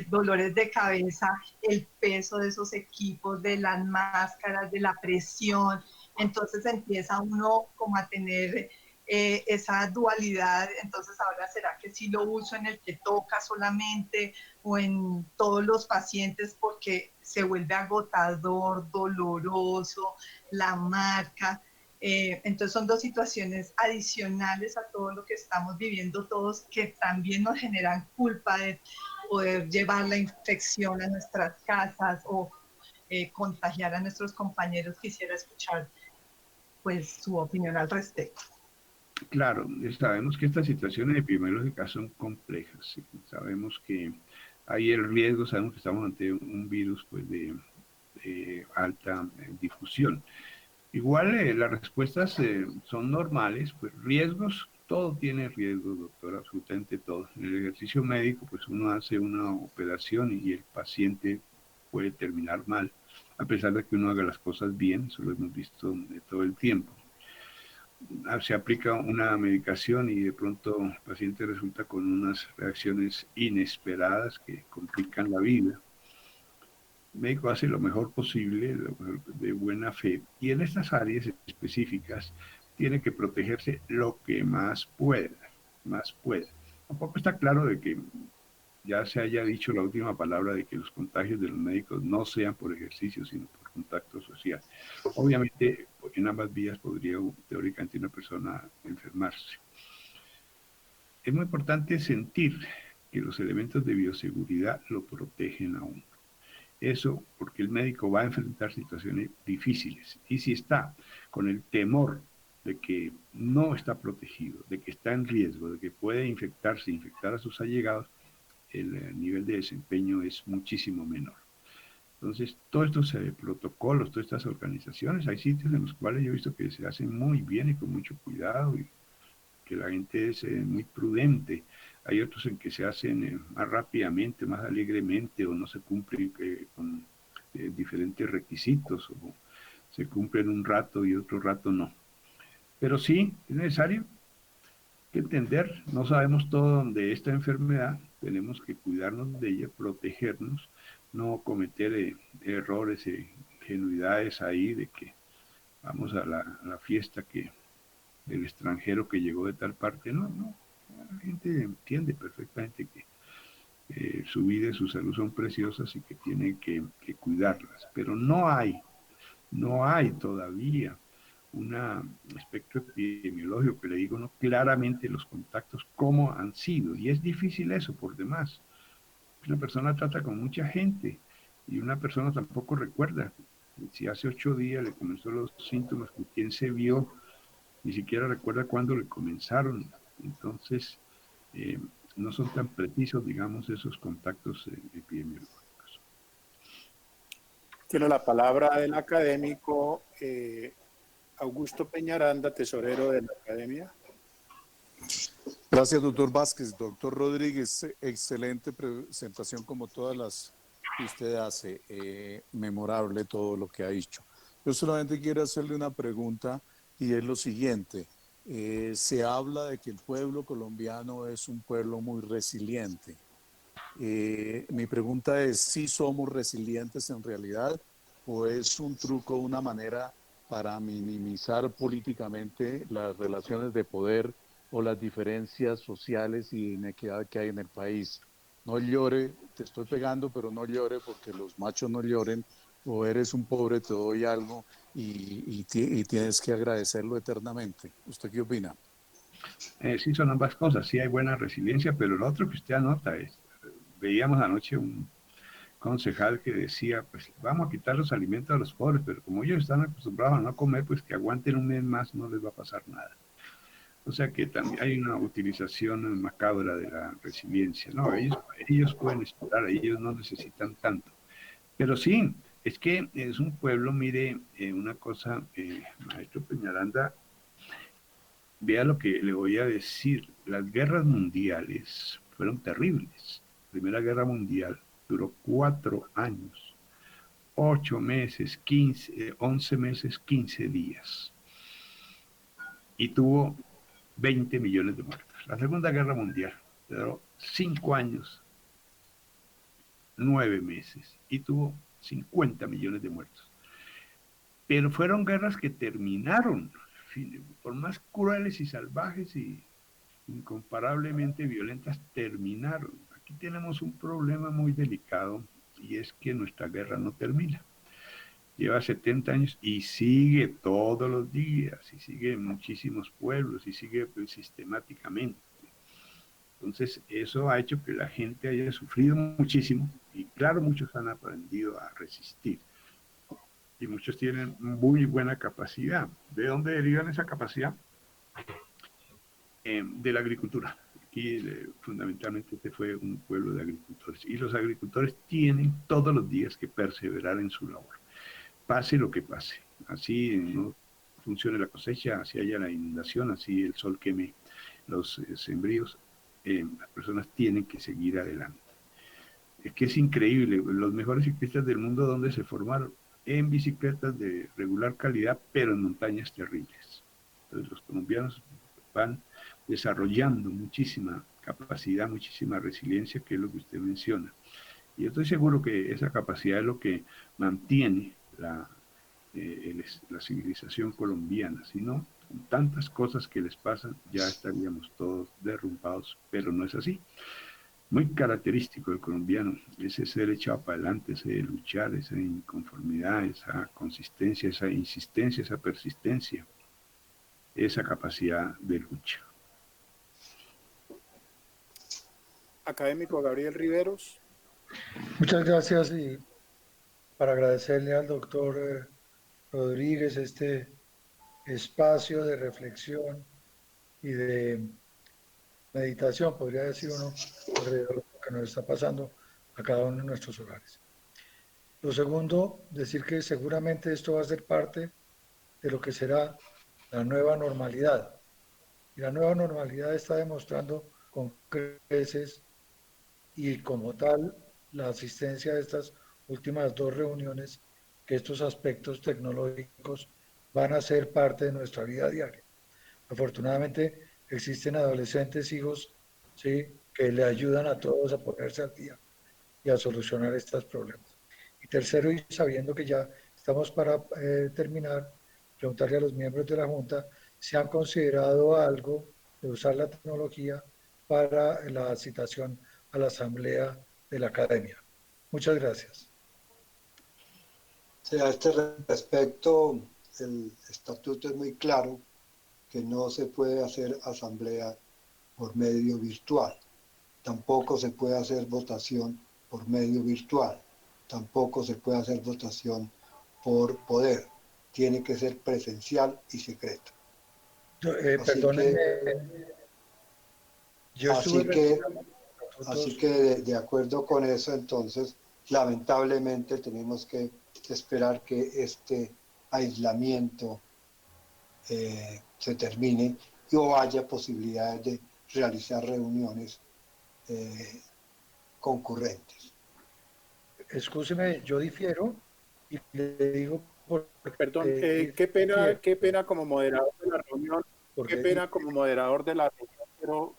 S10: dolores de cabeza, el peso de esos equipos, de las máscaras, de la presión. Entonces empieza uno como a tener esa dualidad. Entonces ahora será que sí lo uso en el que toca solamente o en todos los pacientes, porque se vuelve agotador, doloroso, la marca. Entonces son dos situaciones adicionales a todo lo que estamos viviendo todos, que también nos generan culpa de poder llevar la infección a nuestras casas o contagiar a nuestros compañeros. Quisiera escuchar pues su opinión al respecto.
S3: Claro, sabemos que estas situaciones epidemiológicas son complejas. ¿Sí? Sabemos que hay el riesgo, sabemos que estamos ante un virus pues, de alta difusión. Igual las respuestas son normales, pues riesgos, todo tiene riesgos, doctor, absolutamente todo. En el ejercicio médico, pues uno hace una operación y el paciente puede terminar mal, a pesar de que uno haga las cosas bien, eso lo hemos visto todo el tiempo. Se aplica una medicación y de pronto el paciente resulta con unas reacciones inesperadas que complican la vida. El médico hace lo mejor posible, de buena fe, y en estas áreas específicas tiene que protegerse lo que más pueda, más pueda. Tampoco está claro de que ya se haya dicho la última palabra de que los contagios de los médicos no sean por ejercicio, sino por contacto social. Obviamente, en ambas vías podría teóricamente una persona enfermarse. Es muy importante sentir que los elementos de bioseguridad lo protegen a uno. Eso porque el médico va a enfrentar situaciones difíciles y si está con el temor de que no está protegido, de que está en riesgo, de que puede infectarse, infectar a sus allegados, el nivel de desempeño es muchísimo menor. Entonces, todos estos protocolos, todas estas organizaciones, hay sitios en los cuales yo he visto que se hacen muy bien y con mucho cuidado y que la gente es muy prudente. Hay otros en que se hacen más rápidamente, más alegremente, o no se cumplen con diferentes requisitos, o se cumplen un rato y otro rato no. Pero sí, es necesario que entender, no sabemos todo de esta enfermedad, tenemos que cuidarnos de ella, protegernos, no cometer errores, ingenuidades ahí de que vamos a la fiesta del extranjero que llegó de tal parte. No, la gente entiende perfectamente que su vida y su salud son preciosas y que tiene que cuidarlas, pero no hay todavía un aspecto epidemiológico que le digo no claramente los contactos cómo han sido, y es difícil eso por demás. Una persona trata con mucha gente y una persona tampoco recuerda si hace 8 días le comenzó los síntomas, con quién se vio, ni siquiera recuerda cuándo le comenzaron. Entonces no son tan precisos, digamos, esos contactos epidemiológicos.
S2: Tiene la palabra el académico Augusto Peñaranda, tesorero de la Academia.
S11: Gracias, doctor Vázquez. Doctor Rodríguez, excelente presentación como todas las que usted hace. Memorable todo lo que ha dicho. Yo solamente quiero hacerle una pregunta y es lo siguiente. Se habla de que el pueblo colombiano es un pueblo muy resiliente. Mi pregunta es, ¿sí somos resilientes en realidad o es un truco, una manera para minimizar políticamente las relaciones de poder o las diferencias sociales y inequidad que hay en el país? No llore, te estoy pegando, pero no llore porque los machos no lloren, o eres un pobre, te doy algo y tienes que agradecerlo eternamente. ¿Usted qué opina?
S3: Sí, son ambas cosas, sí hay buena resiliencia, pero lo otro que usted anota es, veíamos anoche un concejal que decía, pues vamos a quitar los alimentos a los pobres, pero como ellos están acostumbrados a no comer, pues que aguanten un mes más, no les va a pasar nada. O sea que también hay una utilización macabra de la resiliencia, ¿no? Ellos pueden esperar, ellos no necesitan tanto. Pero sí, es que es un pueblo, mire, una cosa, maestro Peñaranda, vea lo que le voy a decir. Las guerras mundiales fueron terribles. La Primera Guerra Mundial duró 4 años, 8 meses, 15, 11 meses, 15 días. Y tuvo 20 millones de muertos. La Segunda Guerra Mundial duró 5 años, 9 meses y tuvo 50 millones de muertos. Pero fueron guerras que terminaron, por más crueles y salvajes y incomparablemente violentas, terminaron. Aquí tenemos un problema muy delicado y es que nuestra guerra no termina. Lleva 70 años y sigue todos los días, y sigue en muchísimos pueblos, y sigue sistemáticamente. Entonces, eso ha hecho que la gente haya sufrido muchísimo, y claro, muchos han aprendido a resistir, y muchos tienen muy buena capacidad. ¿De dónde derivan esa capacidad? De la agricultura. Aquí, fundamentalmente, este fue un pueblo de agricultores, y los agricultores tienen todos los días que perseverar en su labor. Pase lo que pase, así no funcione la cosecha, así haya la inundación, así el sol queme los sembríos, las personas tienen que seguir adelante. Es que es increíble, los mejores ciclistas del mundo, ¿dónde se formaron? En bicicletas de regular calidad, pero en montañas terribles. Entonces los colombianos van desarrollando muchísima capacidad, muchísima resiliencia, que es lo que usted menciona. Y yo estoy seguro que esa capacidad es lo que mantiene la civilización colombiana. Si no, con tantas cosas que les pasan, ya estaríamos todos derrumbados, pero no es así. Muy característico del colombiano, ese ser echado para adelante, ese luchar, esa inconformidad, esa consistencia, esa insistencia, esa persistencia, esa capacidad de lucha.
S2: Académico Gabriel Riveros.
S5: Muchas gracias, y para agradecerle al doctor Rodríguez este espacio de reflexión y de meditación, podría decir uno, alrededor de lo que nos está pasando a cada uno de nuestros hogares. Lo segundo, decir que seguramente esto va a ser parte de lo que será la nueva normalidad. Y la nueva normalidad está demostrando con creces, y como tal, la asistencia a estas últimas 2 reuniones, que estos aspectos tecnológicos van a ser parte de nuestra vida diaria. Afortunadamente, existen adolescentes, hijos, ¿sí?, que le ayudan a todos a ponerse al día y a solucionar estos problemas. Y tercero, y sabiendo que ya estamos para terminar, preguntarle a los miembros de la Junta si han considerado algo de usar la tecnología para la citación a la asamblea de la academia. Muchas gracias.
S1: Sí, a este respecto, el estatuto es muy claro que no se puede hacer asamblea por medio virtual, tampoco se puede hacer votación por medio virtual, tampoco se puede hacer votación por poder, tiene que ser presencial y secreto.
S5: Perdónenme,
S1: así que de acuerdo con eso, entonces, lamentablemente tenemos que esperar que este aislamiento se termine y o haya posibilidades de realizar reuniones concurrentes.
S5: Excúseme, yo difiero y le digo
S2: perdón, qué pena como moderador de la reunión, quiero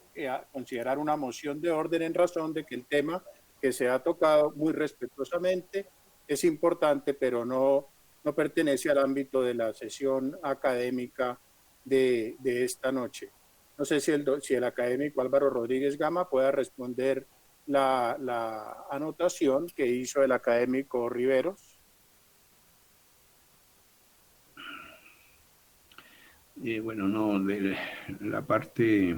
S2: considerar una moción de orden en razón de que el tema que se ha tocado muy respetuosamente es importante, pero no pertenece al ámbito de la sesión académica de esta noche. No sé si el académico Álvaro Rodríguez Gama pueda responder la anotación que hizo el académico Riveros.
S3: Bueno, no, de la parte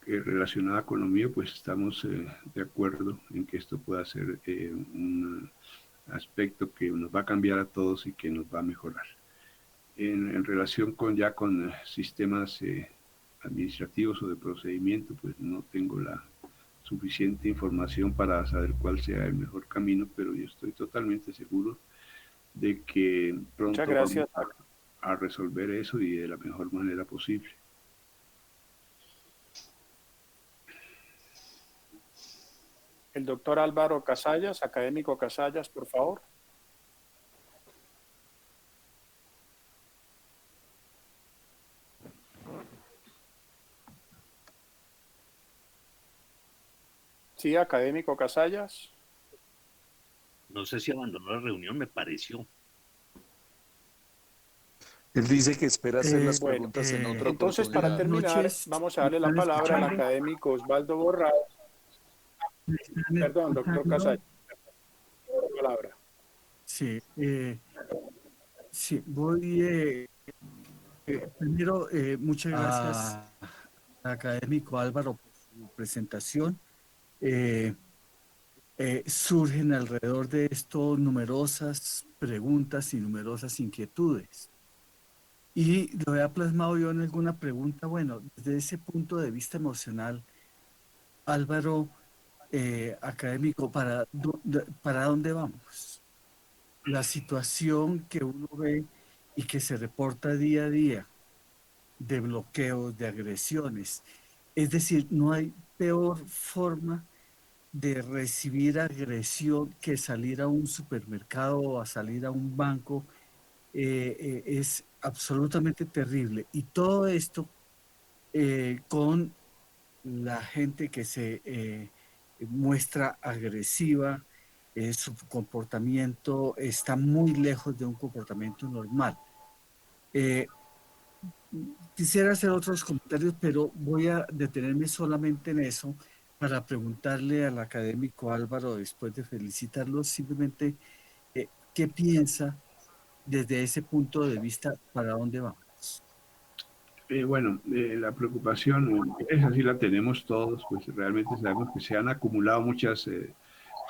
S3: relacionada con lo mío, pues estamos de acuerdo en que esto pueda ser un aspecto que nos va a cambiar a todos y que nos va a mejorar. En relación con sistemas administrativos o de procedimiento, pues no tengo la suficiente información para saber cuál sea el mejor camino, pero yo estoy totalmente seguro de que pronto vamos a resolver eso y de la mejor manera posible.
S2: El doctor Álvaro Casallas, académico Casallas, por favor. Sí, académico Casallas.
S12: No sé si abandonó la reunión, me pareció.
S11: Él dice que espera hacer las
S2: Bueno,
S11: preguntas en otra
S2: entonces para
S11: oportunidad.
S2: terminar, vamos a darle la palabra al académico Osvaldo Borrás. Perdón, doctor Casallas. Palabra.
S13: Sí, sí, voy primero, muchas gracias al académico Álvaro por su presentación. Surgen alrededor de esto numerosas preguntas y numerosas inquietudes. Y lo he plasmado yo en alguna pregunta. Bueno, desde ese punto de vista emocional, Álvaro, académico, ¿para dónde vamos? La situación que uno ve y que se reporta día a día de bloqueos, de agresiones. Es decir, no hay peor forma de recibir agresión que salir a un supermercado o a salir a un banco. Es absolutamente terrible. Y todo esto con la gente que se muestra agresiva, su comportamiento está muy lejos de un comportamiento normal. Quisiera hacer otros comentarios, pero voy a detenerme solamente en eso para preguntarle al académico Álvaro, después de felicitarlo, simplemente qué piensa desde ese punto de vista, para dónde vamos.
S3: La preocupación, esa sí la tenemos todos, pues realmente sabemos que se han acumulado muchas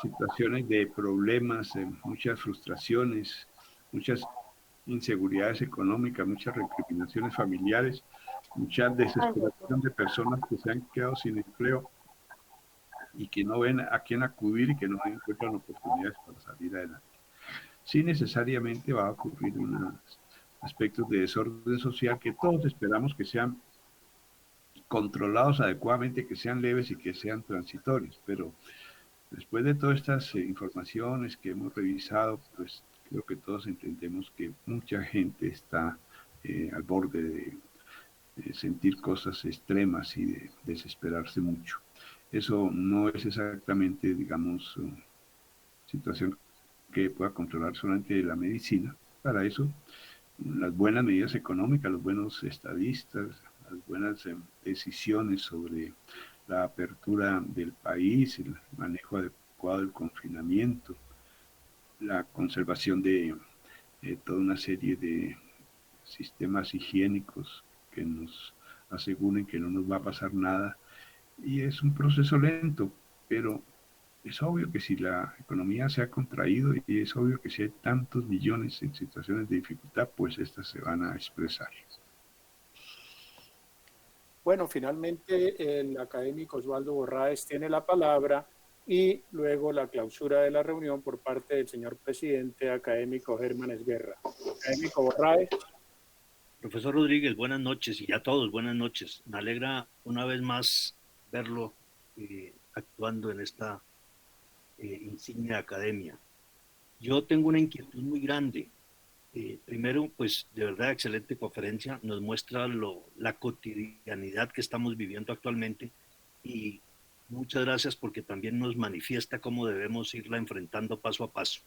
S3: situaciones de problemas, muchas frustraciones, muchas inseguridades económicas, muchas recriminaciones familiares, mucha desesperación de personas que se han quedado sin empleo y que no ven a quién acudir y que no encuentran oportunidades para salir adelante. Sí, necesariamente va a ocurrir unos aspectos de desorden social que todos esperamos que sean controlados adecuadamente, que sean leves y que sean transitorios, pero después de todas estas informaciones que hemos revisado, pues creo que todos entendemos que mucha gente está al borde de sentir cosas extremas y de desesperarse mucho. Eso no es exactamente, digamos, situación que pueda controlar solamente la medicina. Para eso, las buenas medidas económicas, los buenos estadistas, las buenas decisiones sobre la apertura del país, el manejo adecuado del confinamiento, la conservación de toda una serie de sistemas higiénicos que nos aseguren que no nos va a pasar nada. Y es un proceso lento, pero es obvio que si la economía se ha contraído y es obvio que si hay tantos millones en situaciones de dificultad, pues estas se van a expresar.
S2: Bueno, finalmente el académico Osvaldo Borrás tiene la palabra y luego la clausura de la reunión por parte del señor presidente académico Germán Esguerra. Académico Borrás.
S12: Profesor Rodríguez, buenas noches y a todos buenas noches. Me alegra una vez más verlo actuando en esta insignia academia. Yo tengo una inquietud muy grande. Primero, pues de verdad, excelente conferencia, nos muestra la cotidianidad que estamos viviendo actualmente y muchas gracias porque también nos manifiesta cómo debemos irla enfrentando paso a paso.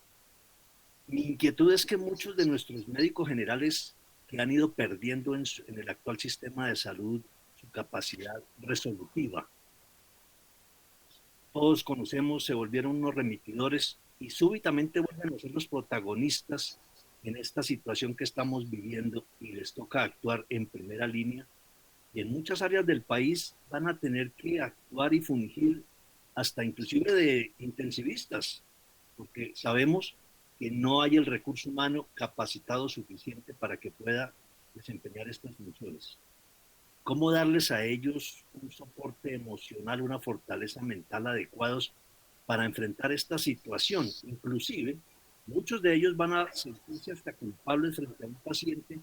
S12: Mi inquietud es que muchos de nuestros médicos generales que han ido perdiendo en el actual sistema de salud su capacidad resolutiva. Todos conocemos, se volvieron unos remitidores y súbitamente vuelven a ser los protagonistas en esta situación que estamos viviendo y les toca actuar en primera línea. Y en muchas áreas del país van a tener que actuar y fungir hasta inclusive de intensivistas, porque sabemos que no hay el recurso humano capacitado suficiente para que pueda desempeñar estas funciones. ¿Cómo darles a ellos un soporte emocional, una fortaleza mental adecuados para enfrentar esta situación? Inclusive, muchos de ellos van a sentirse hasta culpables frente a un paciente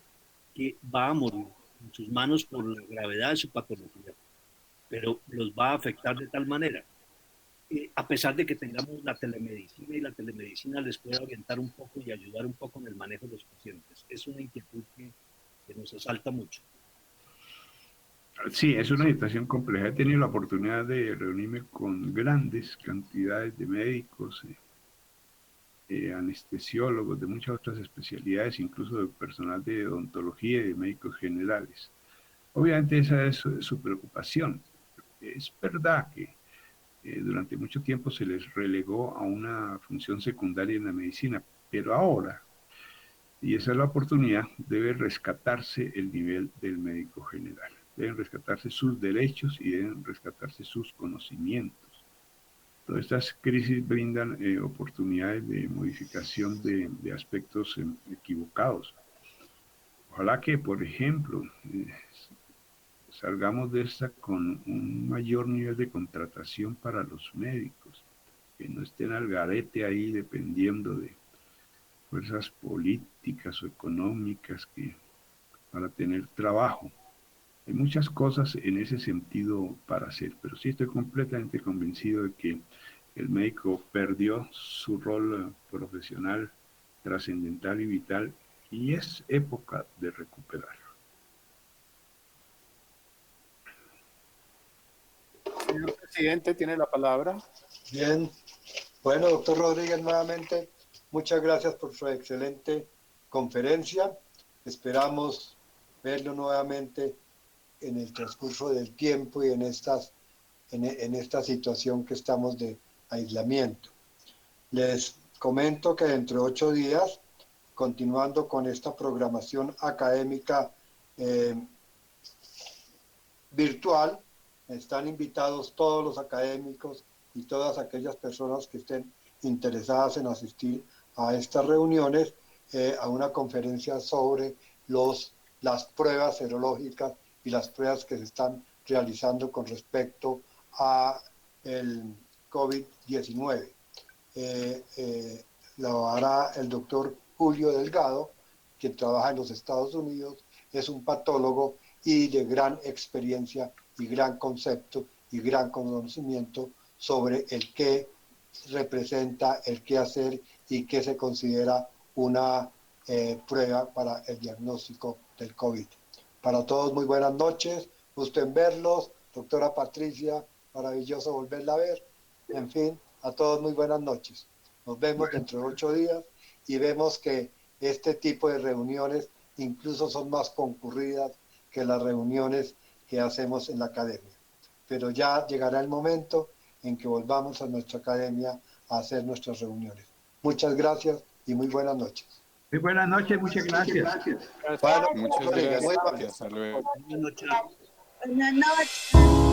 S12: que va a morir en sus manos por la gravedad de su patología, pero los va a afectar de tal manera a pesar de que tengamos la telemedicina y la telemedicina les puede orientar un poco y ayudar un poco en el manejo de los pacientes. Es una inquietud que nos asalta mucho.
S3: Sí, es una situación compleja. He tenido la oportunidad de reunirme con grandes cantidades de médicos, anestesiólogos, de muchas otras especialidades, incluso de personal de odontología y de médicos generales. Obviamente esa es su preocupación. Es verdad que durante mucho tiempo se les relegó a una función secundaria en la medicina, pero ahora, y esa es la oportunidad, debe rescatarse el nivel del médico general. Deben rescatarse sus derechos y deben rescatarse sus conocimientos. Todas estas crisis brindan oportunidades de modificación de aspectos equivocados. Ojalá que, por ejemplo, salgamos de esta con un mayor nivel de contratación para los médicos, que no estén al garete ahí dependiendo de fuerzas políticas o económicas para tener trabajo. Hay muchas cosas en ese sentido para hacer, pero sí estoy completamente convencido de que el médico perdió su rol profesional, trascendental y vital, y es época de recuperarlo.
S2: Señor presidente, tiene la palabra.
S1: Bien. Bueno, doctor Rodríguez, nuevamente, muchas gracias por su excelente conferencia. Esperamos verlo nuevamente en el transcurso del tiempo y en esta situación que estamos de aislamiento. Les comento que dentro de 8 días, continuando con esta programación académica virtual, están invitados todos los académicos y todas aquellas personas que estén interesadas en asistir a estas reuniones, a una conferencia sobre las pruebas serológicas y las pruebas que se están realizando con respecto a el COVID-19. Lo hará el doctor Julio Delgado, quien trabaja en los Estados Unidos, es un patólogo y de gran experiencia y gran concepto y gran conocimiento sobre el qué representa, el qué hacer y qué se considera una prueba para el diagnóstico del COVID. Para todos, muy buenas noches, gusto en verlos. Doctora Patricia, maravilloso volverla a ver. En fin, a todos muy buenas noches. Nos vemos dentro de 8 días y vemos que este tipo de reuniones incluso son más concurridas que las reuniones que hacemos en la academia. Pero ya llegará el momento en que volvamos a nuestra academia a hacer nuestras reuniones. Muchas gracias y muy buenas noches.
S3: Muy buenas noches, muchas gracias.
S1: Bueno,
S11: muchas gracias. Hasta luego.
S12: Buenas noches.
S14: Buenas noches.